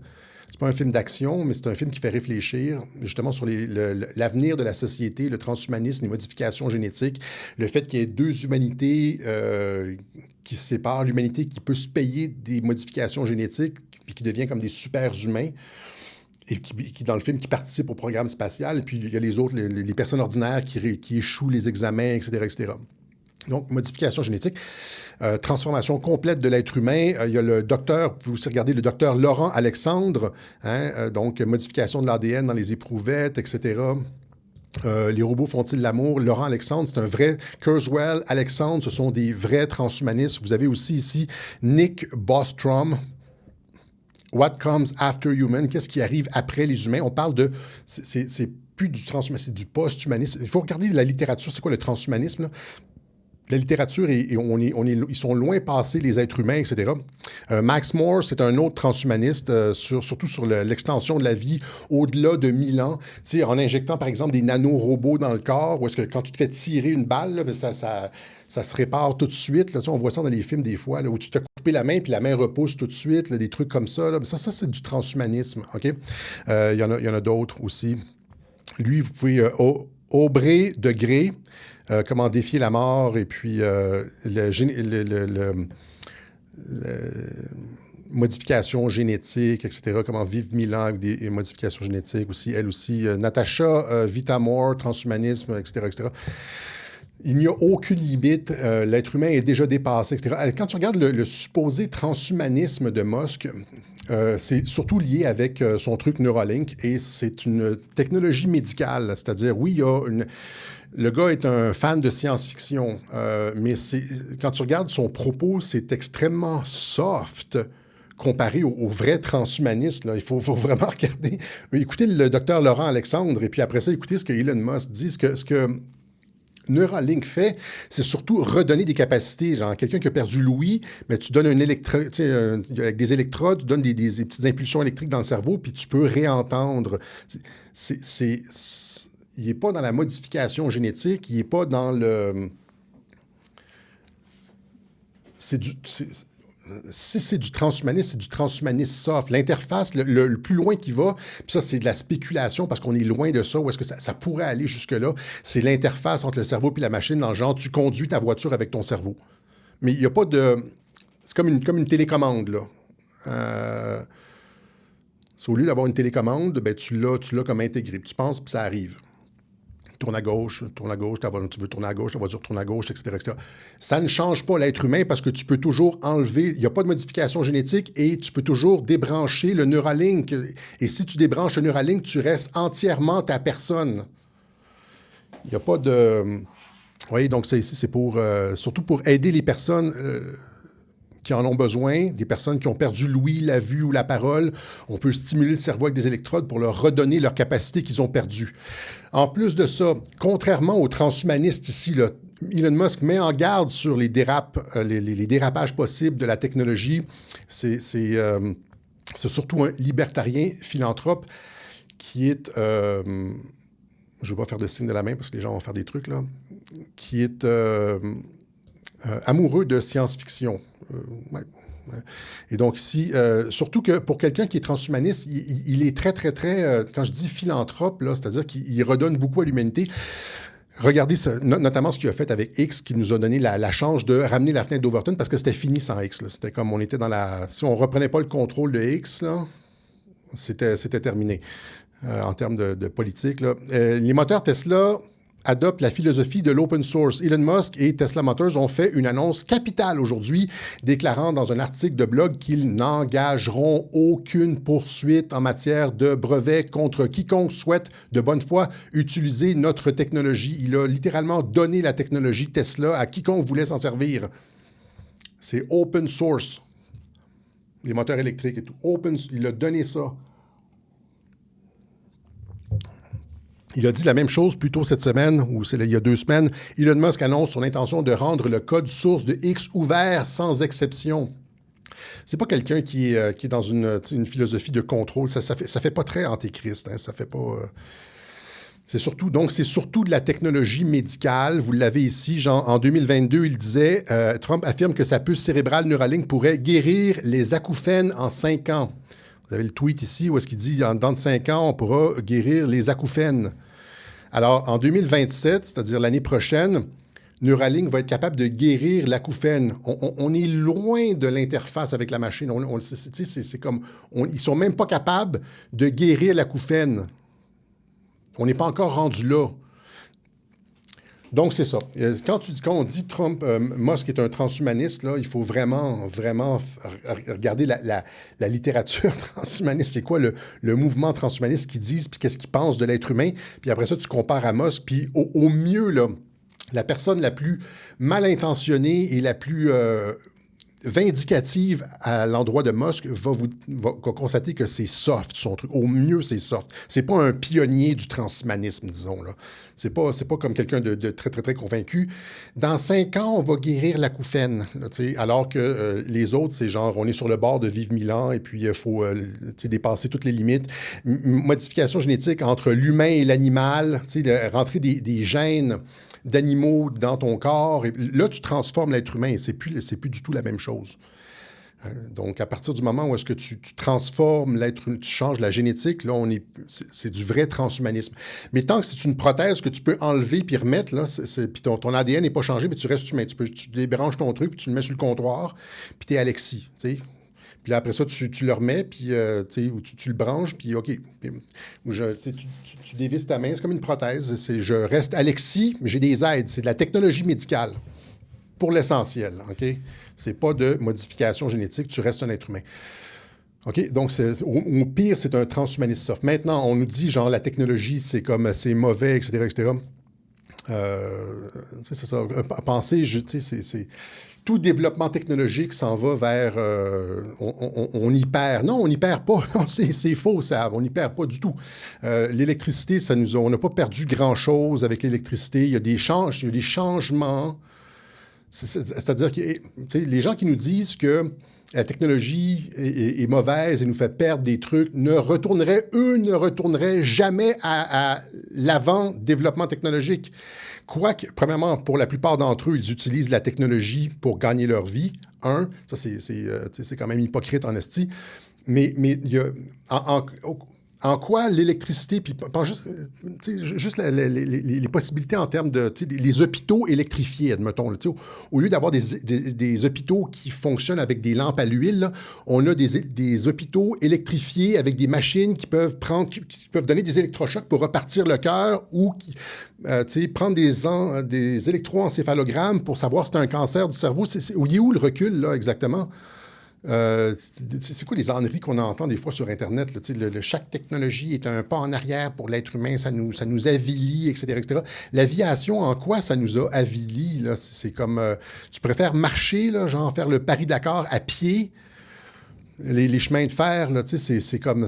C'est pas un film d'action, mais c'est un film qui fait réfléchir justement sur l'avenir de la société, le transhumanisme, les modifications génétiques, le fait qu'il y ait 2 humanités qui se séparent, l'humanité qui peut se payer des modifications génétiques puis qui devient comme des super-humains et qui, dans le film, qui participent au programme spatial. Et puis, il y a les autres, les personnes ordinaires qui échouent les examens, etc., etc. Donc, modification génétique, transformation complète de l'être humain. Il y a le docteur, vous aussi regardez le docteur Laurent Alexandre, donc modification de l'ADN dans les éprouvettes, etc. Les robots font-ils l'amour? Laurent Alexandre, c'est un vrai. Kurzweil, Alexandre, ce sont des vrais transhumanistes. Vous avez aussi ici Nick Bostrom. What comes after human? Qu'est-ce qui arrive après les humains? On parle de... C'est plus du transhumanisme, c'est du post-humanisme. Il faut regarder la littérature. C'est quoi le transhumanisme, là? La littérature, ils sont loin passés les êtres humains, etc. Max Moore, c'est un autre transhumaniste, surtout sur l'extension de la vie au-delà de 1000 ans. Tu sais, en injectant, par exemple, des nanorobots dans le corps, où est-ce que quand tu te fais tirer une balle, là, ça se répare tout de suite. Là, tu sais, on voit ça dans les films des fois, là, où tu te fais couper la main, puis la main repousse tout de suite, là, des trucs comme ça. Là. Ça, c'est du transhumanisme. OK? Il y en a d'autres aussi. Lui, vous pouvez... Aubrey de Grey, comment défier la mort, et puis modification génétique, etc., comment vivre 1000 ans avec des modifications génétiques aussi, elle aussi. Natasha Vitamore, transhumanisme, etc., etc. Il n'y a aucune limite. L'être humain est déjà dépassé, etc. Quand tu regardes le supposé transhumanisme de Musk, c'est surtout lié avec son truc Neuralink et c'est une technologie médicale. C'est-à-dire, oui, le gars est un fan de science-fiction, mais quand tu regardes son propos, c'est extrêmement soft comparé au vrai transhumaniste. Là. Il faut vraiment regarder. Écoutez le docteur Laurent Alexandre et puis après ça, écoutez ce que Elon Musk dit, ce que Neuralink fait, c'est surtout redonner des capacités. Genre, quelqu'un qui a perdu l'ouïe, mais tu donnes avec des électrodes, tu donnes des petites impulsions électriques dans le cerveau, puis tu peux réentendre. il n'est pas dans la modification génétique, il n'est pas dans le... Si c'est du transhumanisme, c'est du transhumanisme soft. L'interface, le plus loin qui va, puis ça, c'est de la spéculation parce qu'on est loin de ça, où est-ce que ça pourrait aller jusque-là, c'est l'interface entre le cerveau et la machine, dans le genre, tu conduis ta voiture avec ton cerveau. Mais il n'y a pas de... C'est comme une télécommande, là. Au lieu d'avoir une télécommande, ben, tu l'as comme intégré. Tu penses, puis ça arrive. Tourne à gauche, tu veux tourner à gauche, ta voiture tourne à gauche, etc., etc. Ça ne change pas l'être humain parce que tu peux toujours enlever, il n'y a pas de modification génétique et tu peux toujours débrancher le Neuralink. Et si tu débranches le Neuralink, tu restes entièrement ta personne. Il n'y a pas de... Vous voyez, donc ça ici, c'est surtout pour aider les personnes... qui en ont besoin, des personnes qui ont perdu l'ouïe, la vue ou la parole. On peut stimuler le cerveau avec des électrodes pour leur redonner leur capacité qu'ils ont perdue. En plus de ça, contrairement aux transhumanistes ici, là, Elon Musk met en garde sur les dérapages possibles de la technologie. C'est surtout un libertarien philanthrope qui est... je ne vais pas faire de signe de la main parce que les gens vont faire des trucs, là. Qui est... amoureux de science-fiction. Ouais. Et donc ici, surtout que pour quelqu'un qui est transhumaniste, il est très, très, très, quand je dis philanthrope, là, c'est-à-dire qu'il redonne beaucoup à l'humanité. Regardez ça, notamment ce qu'il a fait avec X, qui nous a donné la chance de ramener la fenêtre d'Overton, parce que c'était fini sans X. Là. C'était comme on était dans la... Si on ne reprenait pas le contrôle de X, là, c'était terminé en termes de politique. Là. Les moteurs Tesla adoptent la philosophie de l'open source. Elon Musk et Tesla Motors ont fait une annonce capitale aujourd'hui, déclarant dans un article de blog qu'ils n'engageront aucune poursuite en matière de brevet contre quiconque souhaite de bonne foi utiliser notre technologie. Il a littéralement donné la technologie Tesla à quiconque voulait s'en servir. C'est open source. Les moteurs électriques et tout. Il a donné ça. Il a dit la même chose plus tôt cette semaine, ou il y a 2 semaines. Elon Musk annonce son intention de rendre le code source de X ouvert sans exception. C'est pas quelqu'un qui est dans une philosophie de contrôle. Ça fait pas très antéchrist. Hein, ça fait pas... C'est surtout de la technologie médicale. Vous l'avez ici, genre en 2022, il disait, Trump affirme que sa puce cérébrale Neuralink pourrait guérir les acouphènes en 5 ans. Vous avez le tweet ici où est-ce qu'il dit, dans 5 ans, on pourra guérir les acouphènes. Alors, en 2027, c'est-à-dire l'année prochaine, Neuralink va être capable de guérir l'acouphène. On est loin de l'interface avec la machine. C'est comme... ils ne sont même pas capables de guérir l'acouphène. On n'est pas encore rendu là. Donc, c'est ça. Quand on dit Musk est un transhumaniste, là, il faut vraiment, vraiment regarder la littérature transhumaniste. C'est quoi le mouvement transhumaniste qu'ils disent, puis qu'est-ce qu'ils pensent de l'être humain. Puis après ça, tu compares à Musk. Puis au mieux, là, la personne la plus mal intentionnée et la plus vindicative à l'endroit de Musk va constater que c'est soft, son truc. Au mieux, c'est soft. C'est pas un pionnier du transhumanisme, disons, là. C'est pas comme quelqu'un de très, très, très convaincu. Dans 5 ans, on va guérir l'acouphène, là, alors que les autres, c'est genre, on est sur le bord de vivre 1000 ans et puis il faut dépasser toutes les limites. Modification génétique entre l'humain et l'animal, rentrer des gènes d'animaux dans ton corps. Et là, tu transformes l'être humain. C'est plus du tout la même chose. Donc, à partir du moment où est-ce que tu transformes l'être humain, tu changes la génétique, là, c'est du vrai transhumanisme. Mais tant que c'est une prothèse que tu peux enlever puis remettre, là, puis ton ADN n'est pas changé, mais tu restes humain. Tu débranches ton truc, puis tu le mets sur le comptoir, puis t'es Alexis, tu sais. Puis là, après ça, tu le remets, puis tu le branches, puis OK. Tu dévisses ta main, c'est comme une prothèse. Je reste Alexis, mais j'ai des aides. C'est de la technologie médicale, pour l'essentiel, OK? C'est pas de modification génétique, tu restes un être humain. OK? Donc, au pire, c'est un transhumaniste soft. Maintenant, on nous dit, genre, la technologie, c'est mauvais, etc., etc. C'est ça. Penser, c'est... Tout développement technologique s'en va vers... on y perd. Non, on n'y perd pas. C'est faux, ça. On n'y perd pas du tout. L'électricité, on n'a pas perdu grand-chose avec l'électricité. Il y a des changements C'est-à-dire que les gens qui nous disent que la technologie est mauvaise et nous fait perdre des trucs ne retourneraient jamais à l'avant-développement technologique. Quoique, premièrement, pour la plupart d'entre eux, ils utilisent la technologie pour gagner leur vie. Ça, c'est quand même hypocrite en esti. Mais il y a, en quoi l'électricité, puis pas juste, les possibilités en termes de les hôpitaux électrifiés, admettons. Là, au lieu d'avoir des hôpitaux qui fonctionnent avec des lampes à l'huile, là, on a des hôpitaux électrifiés avec des machines qui peuvent donner des électrochocs pour repartir le cœur ou prendre des électroencéphalogrammes pour savoir si c'est un cancer du cerveau. Il est où le recul, là, exactement? C'est quoi les âneries qu'on entend des fois sur Internet? Là, chaque technologie est un pas en arrière pour l'être humain, ça nous avilit, etc., etc. L'aviation, en quoi ça nous a avilis? Là? C'est comme... tu préfères marcher, là, genre faire le Paris-Dakar à pied? Les chemins de fer, là, c'est comme...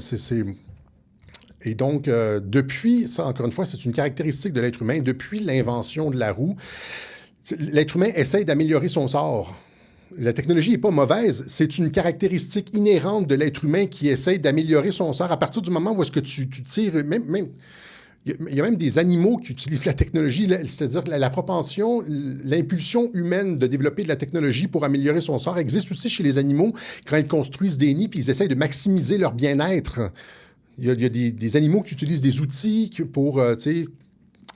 Et donc, depuis, ça, encore une fois, c'est une caractéristique de l'être humain, depuis l'invention de la roue, l'être humain essaie d'améliorer son sort. La technologie n'est pas mauvaise, c'est une caractéristique inhérente de l'être humain qui essaie d'améliorer son sort. À partir du moment où est-ce que tu tires, il y a même des animaux qui utilisent la technologie, c'est-à-dire la propension, l'impulsion humaine de développer de la technologie pour améliorer son sort existe aussi chez les animaux quand ils construisent des nids puis ils essayent de maximiser leur bien-être. Il y a des animaux qui utilisent des outils pour,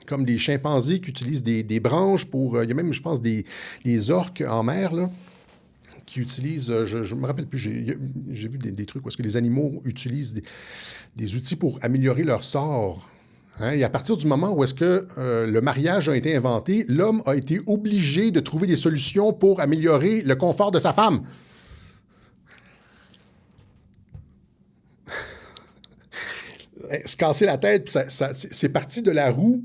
comme des chimpanzés qui utilisent des branches pour... il y a même, je pense, des orques en mer, là, qui utilisent... je ne me rappelle plus, j'ai vu des trucs où est-ce que les animaux utilisent des outils pour améliorer leur sort. Hein? Et à partir du moment où est-ce que le mariage a été inventé, l'homme a été obligé de trouver des solutions pour améliorer le confort de sa femme. Se casser la tête, c'est parti de la roue.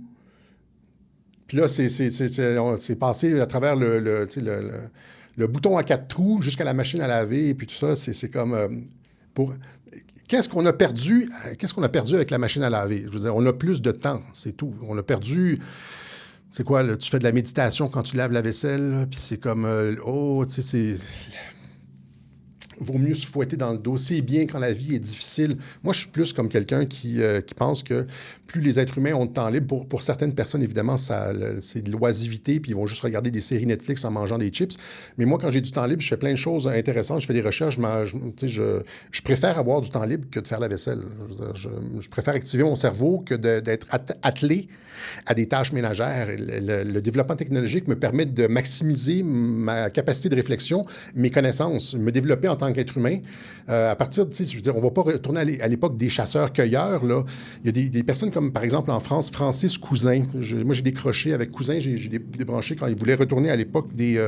Puis là, c'est passé à travers le bouton à 4 trous jusqu'à la machine à laver, et puis tout ça, c'est comme... Qu'est-ce qu'on a perdu avec la machine à laver? Je veux dire, on a plus de temps, c'est tout. On a perdu... C'est quoi, là, tu fais de la méditation quand tu laves la vaisselle, là, puis c'est comme... c'est... Vaut mieux se fouetter dans le dos. C'est bien quand la vie est difficile. Moi, je suis plus comme quelqu'un qui pense que plus les êtres humains ont de temps libre, pour certaines personnes, évidemment, c'est de l'oisivité, puis ils vont juste regarder des séries Netflix en mangeant des chips. Mais moi, quand j'ai du temps libre, je fais plein de choses intéressantes. Je fais des recherches. Je préfère avoir du temps libre que de faire la vaisselle. Je préfère activer mon cerveau que d'être attelé à des tâches ménagères. Le développement technologique me permet de maximiser ma capacité de réflexion, mes connaissances, me développer en tant qu'être humain. À partir de, je veux dire, on ne va pas retourner à l'époque des chasseurs-cueilleurs, là. Il y a des personnes comme, par exemple, en France, Francis Cousin. Moi, j'ai décroché avec Cousin, j'ai débranché quand il voulait retourner à l'époque des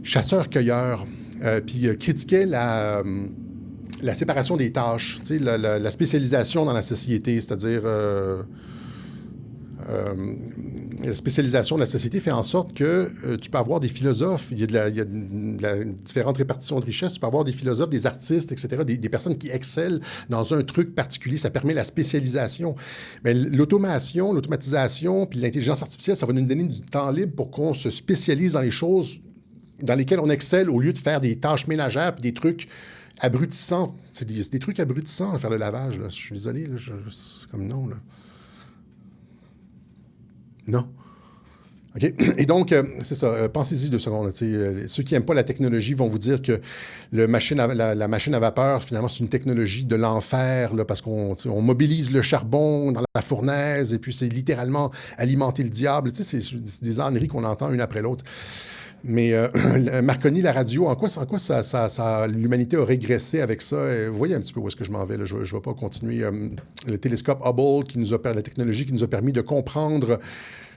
chasseurs-cueilleurs. Puis critiquait la séparation des tâches, la spécialisation dans la société, c'est-à-dire... la spécialisation de la société fait en sorte que tu peux avoir des philosophes, il y a différentes répartitions de richesses, tu peux avoir des philosophes, des artistes, etc., des personnes qui excellent dans un truc particulier. Ça permet la spécialisation. Mais l'automatisation, puis l'intelligence artificielle, ça va nous donner du temps libre pour qu'on se spécialise dans les choses dans lesquelles on excelle au lieu de faire des tâches ménagères puis des trucs abrutissants. C'est des trucs abrutissants à faire le lavage, là. Je suis désolé, là, c'est comme non, là. Non. OK? Et donc, c'est ça. Pensez-y 2 secondes. Ceux qui n'aiment pas la technologie vont vous dire que la machine à vapeur, finalement, c'est une technologie de l'enfer, là, parce qu'on mobilise le charbon dans la fournaise et puis c'est littéralement alimenter le diable. C'est des âneries qu'on entend une après l'autre. Mais Marconi, la radio, en quoi l'humanité a régressé avec ça? Vous voyez un petit peu où est-ce que je m'en vais. Là. Je ne vais pas continuer. Le télescope Hubble, la technologie qui nous a permis de comprendre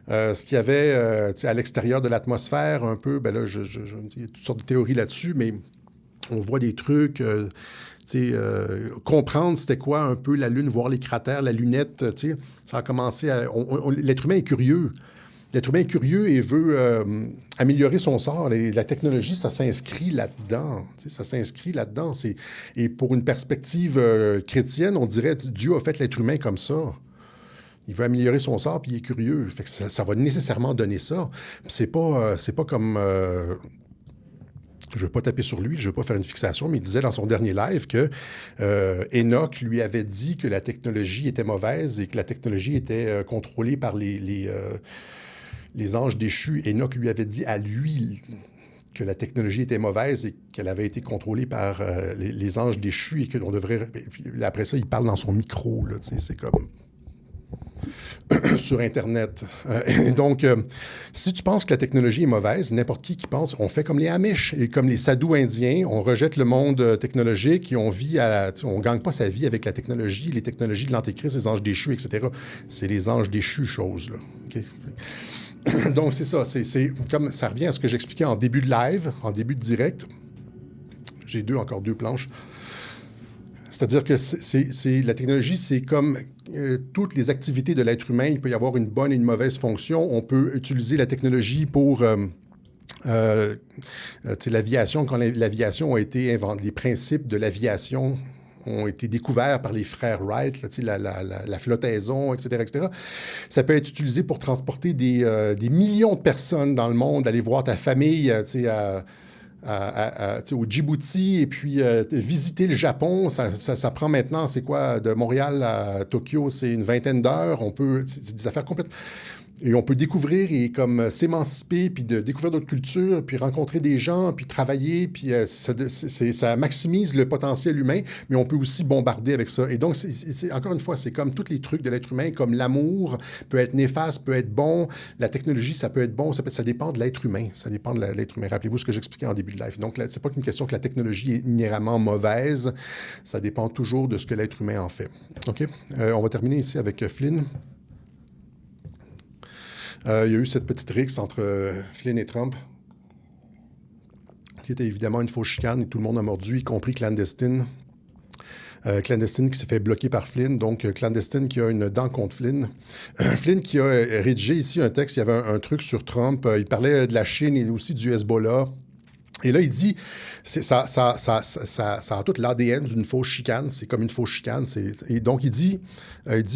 ce qu'il y avait à l'extérieur de l'atmosphère un peu. Ben là, il y a toutes sortes de théories là-dessus, mais on voit des trucs... comprendre c'était quoi un peu la Lune, voir les cratères, la lunette, ça a commencé à... l'être humain est curieux. L'être humain est curieux et veut améliorer son sort. La technologie, ça s'inscrit là-dedans. Ça s'inscrit là-dedans. Et pour une perspective chrétienne, on dirait Dieu a fait l'être humain comme ça. Il veut améliorer son sort, puis il est curieux. Fait que ça va nécessairement donner ça. C'est pas comme... je ne veux pas taper sur lui, je ne veux pas faire une fixation, mais il disait dans son dernier live que Enoch lui avait dit que la technologie était mauvaise et que la technologie était contrôlée par les anges déchus. Enoch lui avait dit à lui que la technologie était mauvaise et qu'elle avait été contrôlée par les anges déchus et que l'on devrait... Puis après ça, il parle dans son micro, là, c'est comme... sur Internet. Donc, si tu penses que la technologie est mauvaise, n'importe qui pense, on fait comme les Amish et comme les Sadhus indiens, on rejette le monde technologique et on vit on gagne pas sa vie avec la technologie, les technologies de l'Antéchrist, les anges déchus, etc. C'est les anges déchus, chose, là. Okay? Donc, c'est ça. C'est comme ça revient à ce que j'expliquais en début de live, en début de direct. J'ai encore deux planches. C'est-à-dire que la technologie, c'est comme toutes les activités de l'être humain. Il peut y avoir une bonne et une mauvaise fonction. On peut utiliser la technologie pour l'aviation. Quand l'aviation a été inventée, les principes de l'aviation ont été découverts par les frères Wright, là, la flottaison, etc., etc. Ça peut être utilisé pour transporter des millions de personnes dans le monde, aller voir ta famille, au Djibouti, et puis visiter le Japon, ça prend maintenant, c'est quoi, de Montréal à Tokyo, c'est une vingtaine d'heures. C'est des affaires complètes. Et on peut découvrir et comme s'émanciper, puis de découvrir d'autres cultures, puis rencontrer des gens, puis travailler, puis ça maximise le potentiel humain, mais on peut aussi bombarder avec ça. Et donc, encore une fois, c'est comme tous les trucs de l'être humain, comme l'amour peut être néfaste, peut être bon, la technologie, ça peut être bon, ça dépend de l'être humain. Ça dépend de l'être humain. Rappelez-vous ce que j'expliquais en début de live. Donc, c'est pas qu'une question que la technologie est inhéremment mauvaise, ça dépend toujours de ce que l'être humain en fait. OK? On va terminer ici avec Flynn. Il y a eu cette petite rixe entre Flynn et Trump, qui était évidemment une fausse chicane, et tout le monde a mordu, y compris Clandestine. Clandestine qui s'est fait bloquer par Flynn, donc Clandestine qui a une dent contre Flynn. Flynn qui a rédigé ici un texte, il y avait un truc sur Trump, il parlait de la Chine et aussi du Hezbollah. Et là, il dit, ça a tout l'ADN d'une fausse chicane, c'est comme une fausse chicane. Et donc, il dit,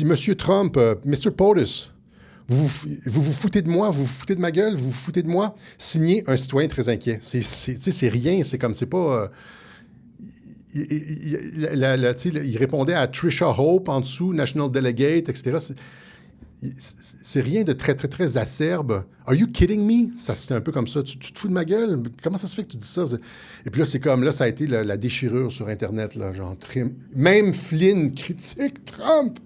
Monsieur Trump, Mr. POTUS, vous vous foutez de moi, vous vous foutez de ma gueule, vous vous foutez de moi. Signez un citoyen très inquiet. C'est rien, c'est comme, c'est pas... il répondait à Trisha Hope en dessous, National Delegate, etc. C'est rien de très, très, très acerbe. Are you kidding me? Ça, c'est un peu comme ça. Tu te fous de ma gueule? Comment ça se fait que tu dis ça? Et puis là, c'est comme, là, ça a été la déchirure sur Internet, là, genre, même Flynn critique Trump.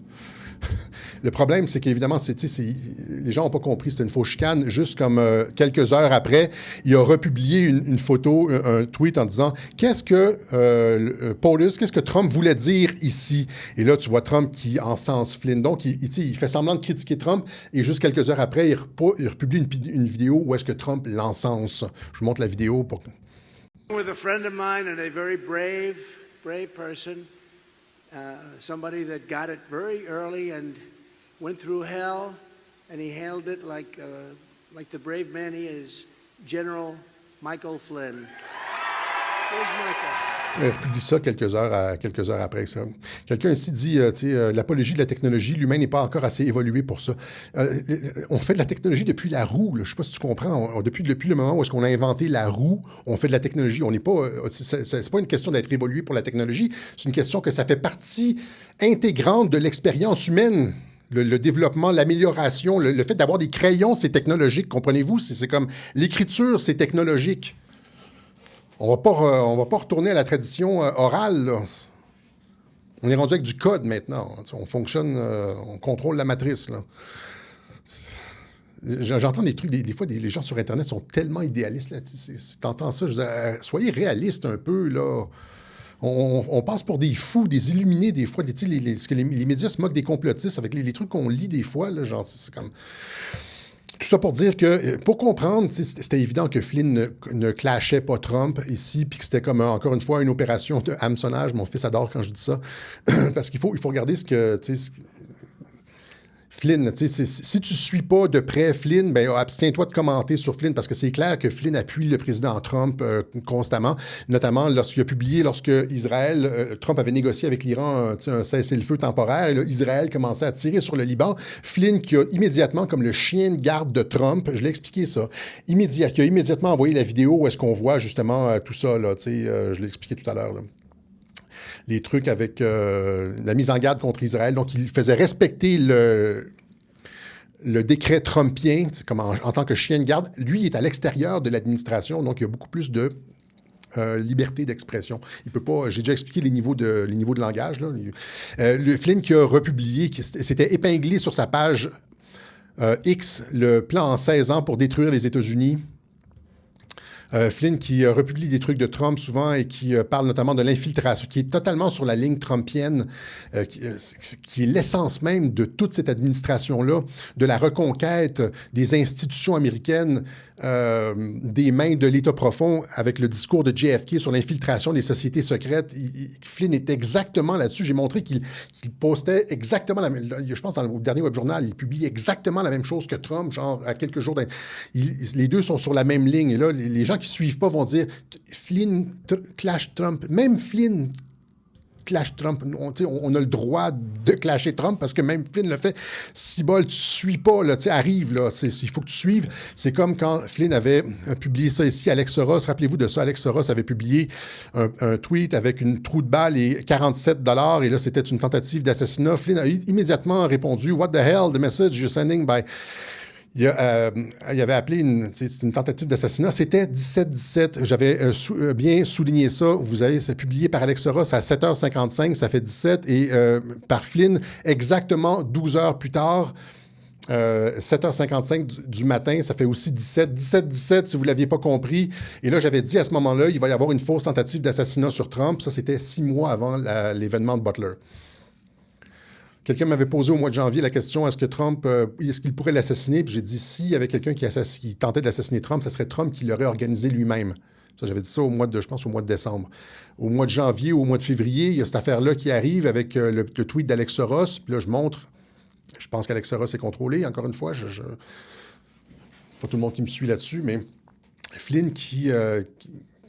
Le problème, c'est qu'évidemment, les gens n'ont pas compris, c'était une fausse chicane. Juste comme quelques heures après, il a republié une photo, un tweet en disant « Qu'est-ce que POTUS, qu'est-ce que Trump voulait dire ici? » Et là, tu vois Trump qui encense Flynn. Donc, il fait semblant de critiquer Trump et juste quelques heures après, il republie une vidéo où est-ce que Trump l'encense. Je vous montre la vidéo pour... With a friend of mine and a very brave person. Somebody that got it very early and went through hell, and he handled it like the brave man he is, General Michael Flynn. Where's Michael? Il republie ça quelques heures après ça. Quelqu'un ici dit, l'apologie de la technologie, l'humain n'est pas encore assez évolué pour ça. On fait de la technologie depuis la roue. Là. Je ne sais pas si tu comprends. Depuis le moment où est-ce qu'on a inventé la roue, on fait de la technologie. On n'est pas. C'est pas une question d'être évolué pour la technologie. C'est une question que ça fait partie intégrante de l'expérience humaine. Le développement, l'amélioration, le fait d'avoir des crayons, c'est technologique. Comprenez-vous? C'est comme l'écriture, c'est technologique. On va pas retourner à la tradition orale, là. On est rendu avec du code maintenant. On fonctionne, on contrôle la matrice, là. J'entends des trucs, des fois, les gens sur Internet sont tellement idéalistes, là. T'entends ça, je dis, soyez réalistes un peu, là. On passe pour des fous, des illuminés, des fois. Ce que les médias se moquent des complotistes avec les trucs qu'on lit des fois, là, genre, c'est comme... Tout ça pour dire que, pour comprendre, c'était évident que Flynn ne clashait pas Trump ici, puis que c'était comme, encore une fois, une opération de hameçonnage. Mon fils adore quand je dis ça, parce qu'il faut regarder ce que... Flynn, tu sais, si tu ne suis pas de près Flynn, ben abstiens-toi de commenter sur Flynn parce que c'est clair que Flynn appuie le président Trump constamment, notamment lorsque Israël, Trump avait négocié avec l'Iran un cessez-le-feu temporaire et là, Israël commençait à tirer sur le Liban. Flynn qui a immédiatement, comme le chien de garde de Trump, je l'ai expliqué ça, qui a immédiatement envoyé la vidéo où est-ce qu'on voit justement tout ça, là, tu sais, je l'ai expliqué tout à l'heure, là. Les trucs avec la mise en garde contre Israël. Donc, il faisait respecter le décret trumpien comme en tant que chien de garde. Lui, il est à l'extérieur de l'administration, donc il y a beaucoup plus de liberté d'expression. Il peut pas... J'ai déjà expliqué les niveaux de langage. Là. Le Flynn qui a republié, qui s'était épinglé sur sa page X, le plan en 16 ans pour détruire les États-Unis. Flynn qui republie des trucs de Trump souvent et qui parle notamment de l'infiltration, qui est totalement sur la ligne trumpienne, qui est l'essence même de toute cette administration-là, de la reconquête des institutions américaines, des mains de l'État profond avec le discours de JFK sur l'infiltration des sociétés secrètes. Flynn est exactement là-dessus. J'ai montré qu'il postait exactement je pense dans le dernier Web Journal, il publie exactement la même chose que Trump, genre à quelques jours. Les deux sont sur la même ligne. Et là, les gens qui ne suivent pas vont dire Flynn clash Trump. Même Flynn clash Trump. On a le droit de clasher Trump parce que même Flynn le fait. Si bol, tu ne suis pas, là, arrive, là, il faut que tu suives. C'est comme quand Flynn avait publié ça ici. Alex Soros, rappelez-vous de ça, Alex Soros avait publié un tweet avec une trou de balle et 47 $, et là, c'était une tentative d'assassinat. Flynn a immédiatement répondu « What the hell, the message you're sending by... » Il avait appelé une tentative d'assassinat. C'était 17-17. J'avais bien souligné ça. C'est publié par Alex Soros à 7h55, ça fait 17. Et par Flynn, exactement 12 heures plus tard, 7h55 du matin, ça fait aussi 17. 17-17, si vous ne l'aviez pas compris. Et là, j'avais dit à ce moment-là, il va y avoir une fausse tentative d'assassinat sur Trump. Ça, c'était 6 mois avant l'événement de Butler. Quelqu'un m'avait posé au mois de janvier la question, est-ce que Trump, est-ce qu'il pourrait l'assassiner? Puis j'ai dit, s'il y avait quelqu'un qui tentait de l'assassiner Trump, ce serait Trump qui l'aurait organisé lui-même. Ça, j'avais dit ça au mois de décembre. Au mois de janvier ou au mois de février, il y a cette affaire-là qui arrive avec le tweet d'Alex Soros. Puis là, je montre, je pense qu'Alex Soros est contrôlé. Encore une fois, pas tout le monde qui me suit là-dessus, mais Flynn qui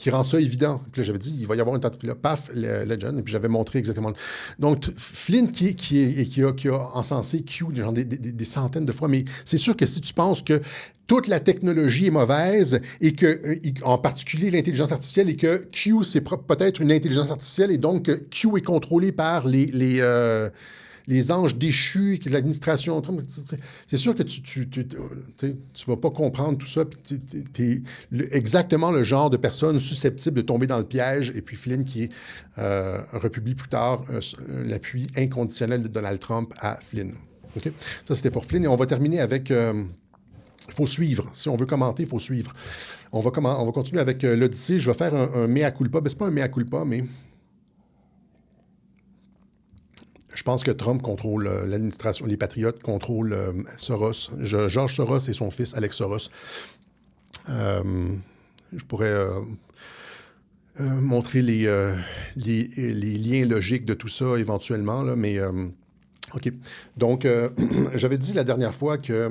rend ça évident. Puis là, j'avais dit, il va y avoir une tentative. Là, paf, Legend, et puis j'avais montré exactement. Donc, Flynn qui a encensé Q genre des centaines de fois, mais c'est sûr que si tu penses que toute la technologie est mauvaise et que, en particulier l'intelligence artificielle, et que Q, c'est peut-être une intelligence artificielle, et donc Q est contrôlé par les anges déchus, l'administration. C'est sûr que tu vas pas comprendre tout ça. Tu es exactement le genre de personne susceptible de tomber dans le piège. Et puis Flynn qui republie plus tard l'appui inconditionnel de Donald Trump à Flynn. Okay? Ça, c'était pour Flynn. Et on va terminer avec... Il faut suivre. Si on veut commenter, il faut suivre. On va continuer avec l'Odyssée. Je vais faire un mea culpa. Ben, c'est pas un mea culpa, mais... Je pense que Trump contrôle l'administration, les patriotes contrôlent Soros, George Soros et son fils Alex Soros. Je pourrais montrer les liens logiques de tout ça éventuellement, là, mais OK. Donc, j'avais dit la dernière fois que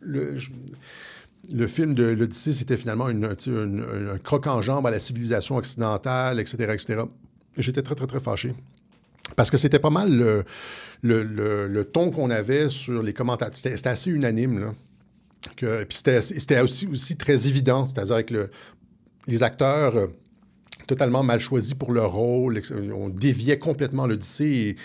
le film de l'Odyssée, c'était finalement un croc en jambe à la civilisation occidentale, etc., etc. J'étais très, très, très fâché. Parce que c'était pas mal le ton qu'on avait sur les commentaires. C'était assez unanime, là. Puis c'était aussi très évident, c'est-à-dire avec les acteurs totalement mal choisis pour leur rôle. On déviait complètement l'Odyssée.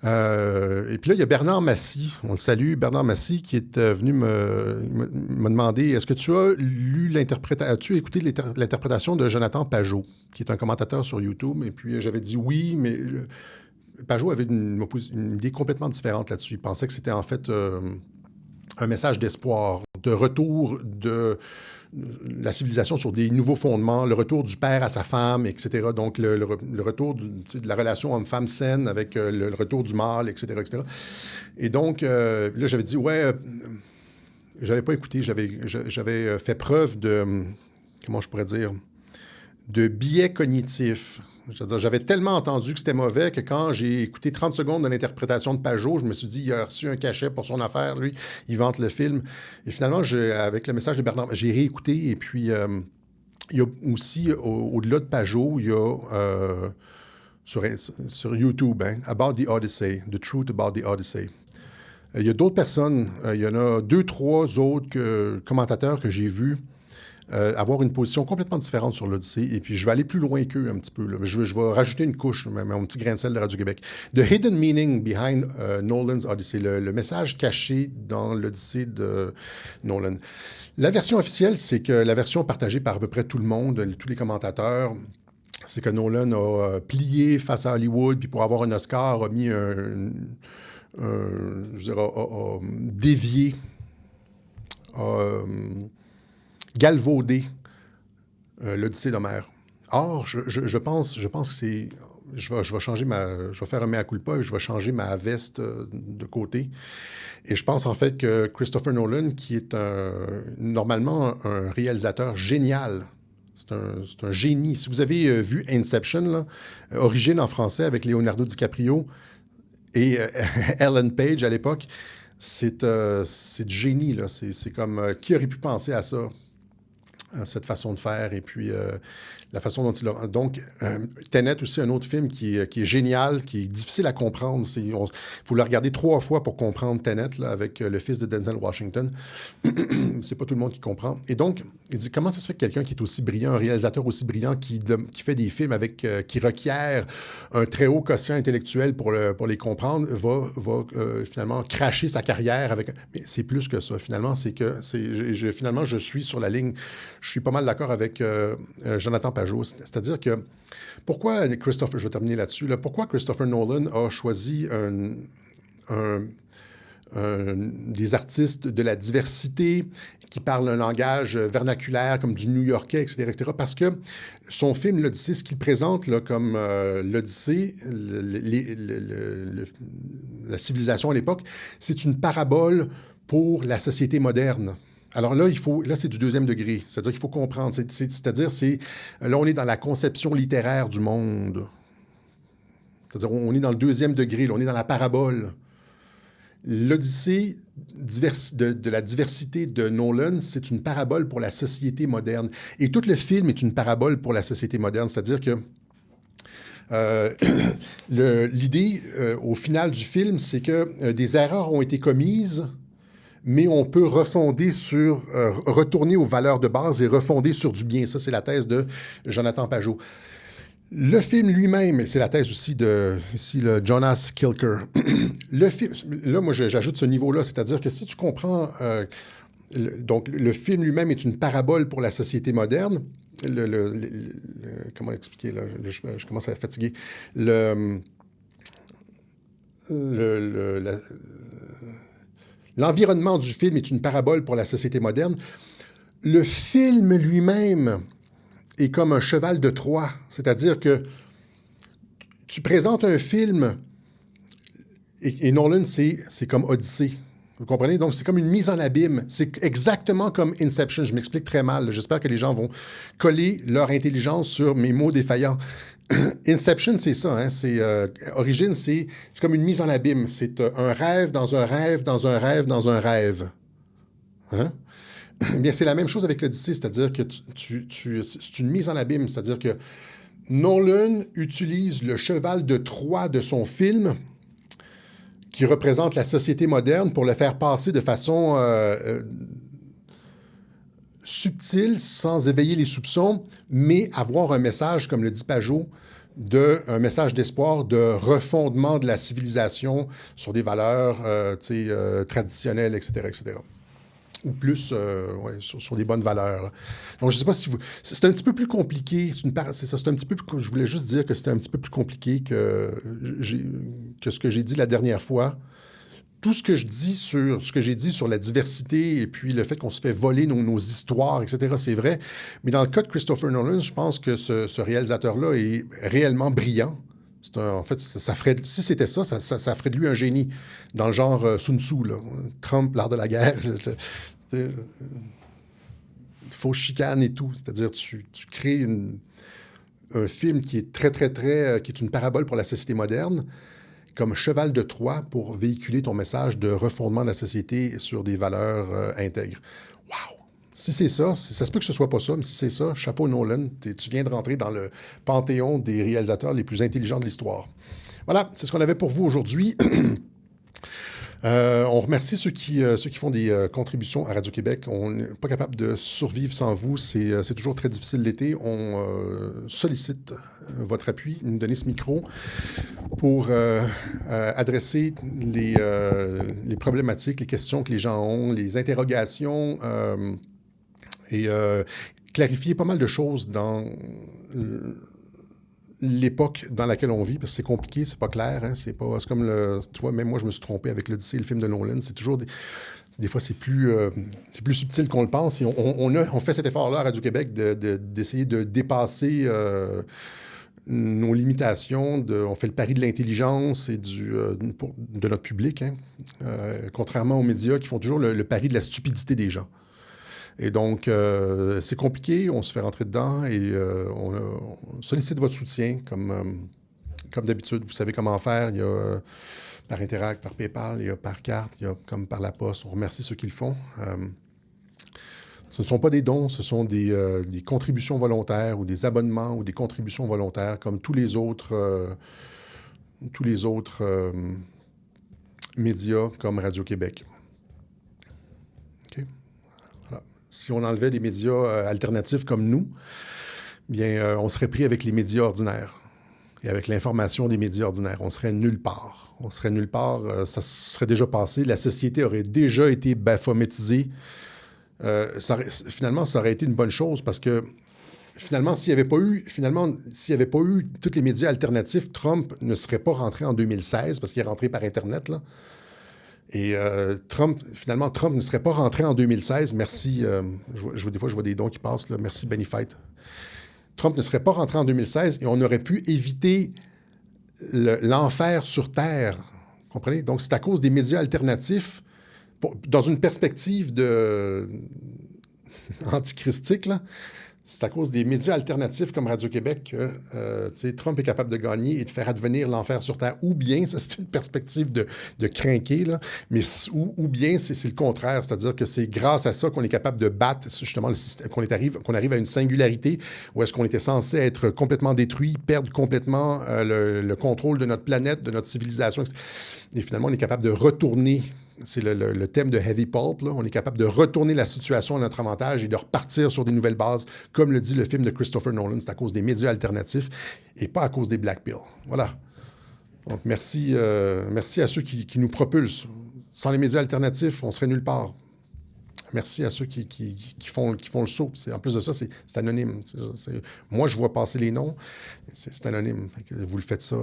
Et puis là, il y a Bernard Massy. On le salue, Bernard Massy, qui est venu me demander, est-ce que tu as as-tu écouté l'interprétation de Jonathan Pajot, qui est un commentateur sur YouTube? Et puis j'avais dit oui, mais Pajot avait une idée complètement différente là-dessus. Il pensait que c'était en fait un message d'espoir, de retour de la civilisation sur des nouveaux fondements, le retour du père à sa femme, etc. Donc, le retour de la relation homme-femme saine avec le retour du mâle, etc., etc. Et donc, là, j'avais dit, j'avais pas écouté, j'avais fait preuve de, comment je pourrais dire, de biais cognitifs. Je veux dire, j'avais tellement entendu que c'était mauvais que quand j'ai écouté 30 secondes de l'interprétation de Pajot, je me suis dit, il a reçu un cachet pour son affaire, lui, il vante le film. Et finalement, avec le message de Bernard, j'ai réécouté, et puis il y a aussi, au-delà de Pajot, il y a sur YouTube, hein, About the Odyssey, The Truth About the Odyssey. Il y a d'autres personnes, il y en a 2, 3 autres commentateurs que j'ai vus avoir une position complètement différente sur l'Odyssée. Et puis, je vais aller plus loin qu'eux un petit peu. Là. Je vais rajouter une couche, mon petit grain de sel de Radio-Québec. The Hidden Meaning Behind Nolan's Odyssey, le message caché dans l'Odyssée de Nolan. La version officielle, c'est que la version partagée par à peu près tout le monde, tous les commentateurs, c'est que Nolan a plié face à Hollywood, puis pour avoir un Oscar, a mis a dévié, galvaudé l'Odyssée d'Homère. Or, je pense que c'est... Je vais changer je vais faire un mea culpa et je vais changer ma veste de côté. Et je pense en fait que Christopher Nolan, qui est normalement un réalisateur génial, c'est un génie. Si vous avez vu Inception, là, Origine en français avec Leonardo DiCaprio et Ellen Page à l'époque, c'est du génie, là. C'est comme... qui aurait pu penser à ça? Cette façon de faire et puis la façon dont il a... Donc, Tenet aussi, un autre film qui est génial, qui est difficile à comprendre. Il faut le regarder 3 fois pour comprendre Tenet, là, avec le fils de Denzel Washington. C'est pas tout le monde qui comprend. Et donc, il dit, comment ça se fait que quelqu'un qui est aussi brillant, un réalisateur aussi brillant, qui fait des films qui requièrent un très haut quotient intellectuel pour les comprendre, va finalement cracher sa carrière avec... Mais c'est plus que ça, finalement. Finalement, je suis sur la ligne... Je suis pas mal d'accord avec Jonathan Pajot. C'est-à-dire que pourquoi Christopher... Je vais terminer là-dessus. Pourquoi Christopher Nolan a choisi des artistes de la diversité qui parlent un langage vernaculaire comme du New-Yorkais, etc., etc. Parce que son film, l'Odyssée, ce qu'il présente là, comme l'Odyssée, la civilisation à l'époque, c'est une parabole pour la société moderne. Alors là, c'est du 2e degré. C'est-à-dire qu'il faut comprendre. Là, on est dans la conception littéraire du monde. C'est-à-dire, on est dans le 2e degré. Là, on est dans la parabole. L'Odyssée de la diversité de Nolan, c'est une parabole pour la société moderne. Et tout le film est une parabole pour la société moderne. C'est-à-dire que l'idée, au final du film, c'est que des erreurs ont été commises, mais on peut retourner aux valeurs de base et refonder sur du bien. Ça, c'est la thèse de Jonathan Pajot. Le film lui-même, et c'est la thèse aussi de Jonas Kilker. Le film, là, moi, j'ajoute ce niveau-là, c'est-à-dire que si tu comprends... donc, le film lui-même est une parabole pour la société moderne. Comment expliquer, là? Je commence à être fatigué. L'environnement du film est une parabole pour la société moderne. Le film lui-même est comme un cheval de Troie. C'est-à-dire que tu présentes un film et Nolan, c'est comme Odyssée. Vous comprenez? Donc, c'est comme une mise en abîme. C'est exactement comme Inception. Je m'explique très mal. J'espère que les gens vont coller leur intelligence sur mes mots défaillants. Inception, c'est ça. Hein? Origine, c'est comme une mise en abîme. C'est un rêve dans un rêve dans un rêve dans un rêve. Hein? Eh bien, c'est la même chose avec l'Odyssée. C'est-à-dire que c'est une mise en abîme. C'est-à-dire que Nolan utilise le cheval de Troie de son film qui représente la société moderne pour le faire passer de façon subtile, sans éveiller les soupçons, mais avoir un message, comme le dit Pajot, un message d'espoir, de refondement de la civilisation sur des valeurs traditionnelles, etc., etc. Ou plus sur des bonnes valeurs. Donc, je ne sais pas si vous... C'est un petit peu plus compliqué. C'est un petit peu plus... Je voulais juste dire que c'était un petit peu plus compliqué que ce que j'ai dit la dernière fois. Tout ce que j'ai dit sur la diversité et puis le fait qu'on se fait voler nos histoires, etc., c'est vrai. Mais dans le cas de Christopher Nolan, je pense que ce réalisateur-là est réellement brillant. En fait, si c'était ça ferait de lui un génie. Dans le genre Sun Tzu, là. Trump, l'art de la guerre. fausses chicanes et tout. C'est-à-dire, tu crées un film qui est très, très, très... qui est une parabole pour la société moderne, comme cheval de Troie pour véhiculer ton message de refondement de la société sur des valeurs intègres. Wow! Si c'est ça, ça se peut que ce soit pas ça, mais si c'est ça, chapeau Nolan, tu viens de rentrer dans le panthéon des réalisateurs les plus intelligents de l'histoire. Voilà, c'est ce qu'on avait pour vous aujourd'hui. On remercie ceux qui font des contributions à Radio-Québec. On n'est pas capable de survivre sans vous. C'est toujours très difficile l'été. On sollicite votre appui, nous donner ce micro pour adresser les problématiques, les questions que les gens ont, les interrogations et clarifier pas mal de choses dans l'époque dans laquelle on vit, parce que c'est compliqué, c'est pas clair, hein, c'est comme tu vois, même moi, je me suis trompé avec l'Odyssée, le film de Nolan, c'est toujours des fois, c'est plus subtil qu'on le pense, et on fait cet effort-là à Radio-Québec d'essayer de dépasser nos limitations, on fait le pari de l'intelligence et de notre public, hein, contrairement aux médias qui font toujours le pari de la stupidité des gens. Et donc, c'est compliqué, on se fait rentrer dedans et on sollicite votre soutien comme d'habitude. Vous savez comment faire. Il y a par Interact, par PayPal, il y a par carte, il y a comme par la poste. On remercie ceux qui le font. Ce ne sont pas des dons, ce sont des contributions volontaires ou des abonnements ou des contributions volontaires comme tous les autres médias comme Radio-Québec. Si on enlevait les médias alternatifs comme nous, bien, on serait pris avec les médias ordinaires et avec l'information des médias ordinaires. On serait nulle part. Ça serait déjà passé. La société aurait déjà été baphométisée. Finalement, ça aurait été une bonne chose parce que finalement, s'il n'y avait pas eu tous les médias alternatifs, Trump ne serait pas rentré en 2016 parce qu'il est rentré par Internet, là. Et Trump ne serait pas rentré en 2016. Merci. Des fois, je vois des dons qui passent. Là. Merci, Benny Fight. Trump ne serait pas rentré en 2016 et on aurait pu éviter l'enfer sur Terre. Vous comprenez? Donc, c'est à cause des médias alternatifs, dans une perspective antichristique, là. C'est à cause des médias alternatifs comme Radio-Québec que Trump est capable de gagner et de faire advenir l'enfer sur Terre. Ou bien, ça c'est une perspective de crinquer, là, mais ou bien c'est le contraire, c'est-à-dire que c'est grâce à ça qu'on est capable de battre justement le système, qu'on arrive à une singularité où est-ce qu'on était censé être complètement détruit, perdre complètement le contrôle de notre planète, de notre civilisation. Et finalement, on est capable de retourner. C'est le thème de Heavy Pulp. Là. On est capable de retourner la situation à notre avantage et de repartir sur des nouvelles bases. Comme le dit le film de Christopher Nolan, c'est à cause des médias alternatifs et pas à cause des Black Pills. Voilà. Donc, merci à ceux qui nous propulsent. Sans les médias alternatifs, on serait nulle part. Merci à ceux qui font le saut. En plus de ça, c'est anonyme. Moi, je vois passer les noms. C'est anonyme. Vous le faites ça...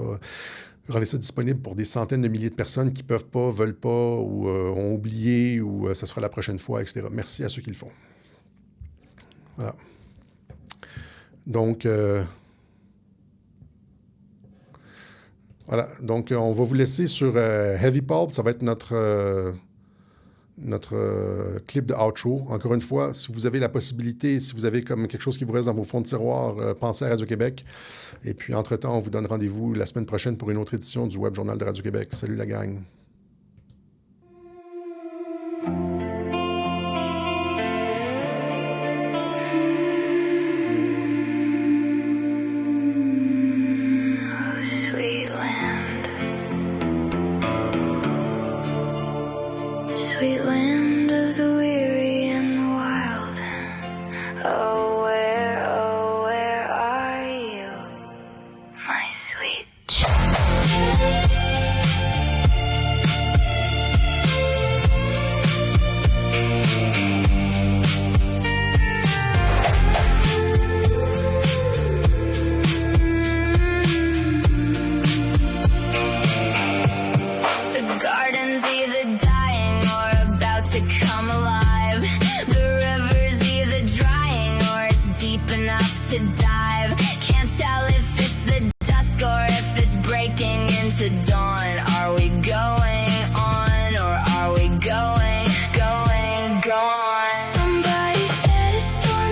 Rendez ça disponible pour des centaines de milliers de personnes qui ne peuvent pas, veulent pas, ou ont oublié, ou ça sera la prochaine fois, etc. Merci à ceux qui le font. Voilà. Donc, on va vous laisser sur Heavy Pulp. Ça va être notre clip de outro. Encore une fois, si vous avez la possibilité, si vous avez comme quelque chose qui vous reste dans vos fonds de tiroir, pensez à Radio-Québec. Et puis, entre-temps, on vous donne rendez-vous la semaine prochaine pour une autre édition du Web Journal de Radio-Québec. Salut la gang! Sweet land. Sweet land of the weary and the wild. Oh, where are you, my sweet child? The garden's either dying or about to come alive. The river's either drying or it's deep enough to dive. Can't tell if it's the dusk or if it's breaking into dawn. Are we going on or are we going gone? Somebody said a storm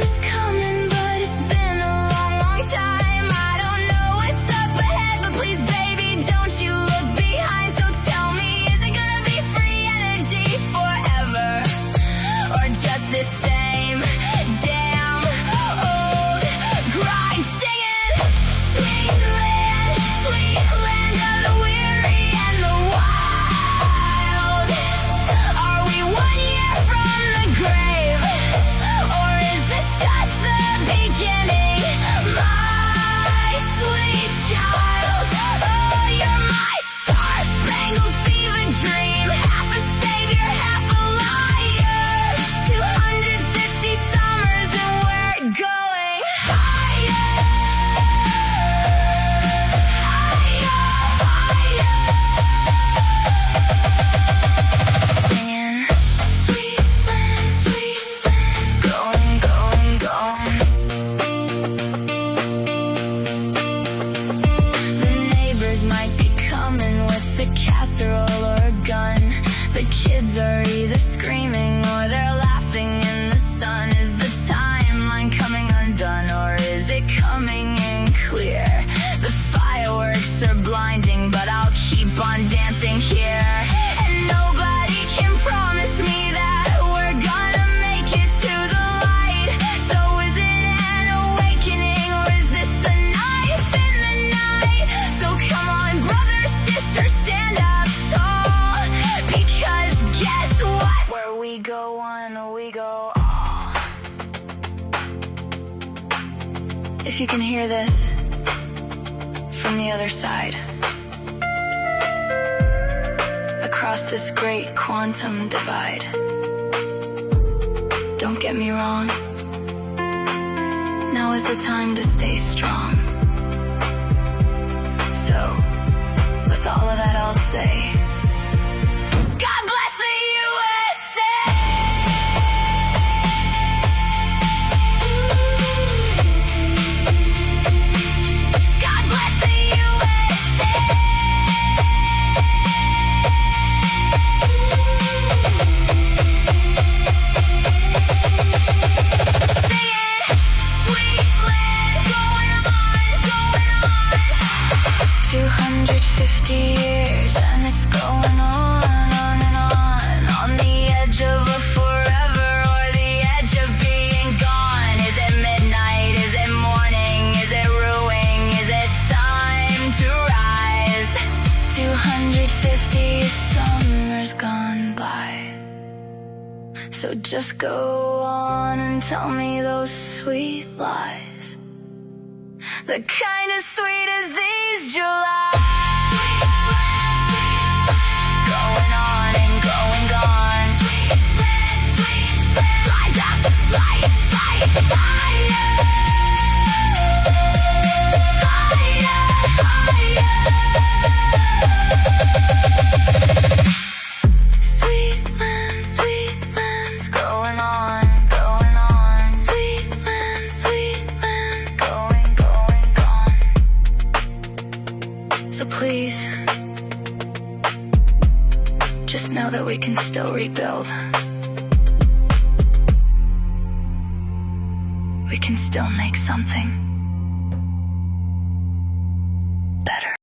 If you can hear this from the other side, across this great quantum divide, don't get me wrong, now is the time to stay strong. So, with all of that I'll say, God bless the USA! God bless the USA! Singing, sweet land, going on, 250 years and it's going on and on the edge of a forever or the edge of being gone. Is it midnight? Is it morning? Is it ruining? Is it time to rise? 250 summers gone by. So just go on and tell me those sweet lies, the kind as sweet as these Julys. Going on and going gone. Light up, light, light, higher. Higher, higher. Sweet land's going on, going on. Sweet land, going, going, gone. So please, just know that we can still rebuild. We can still make something better.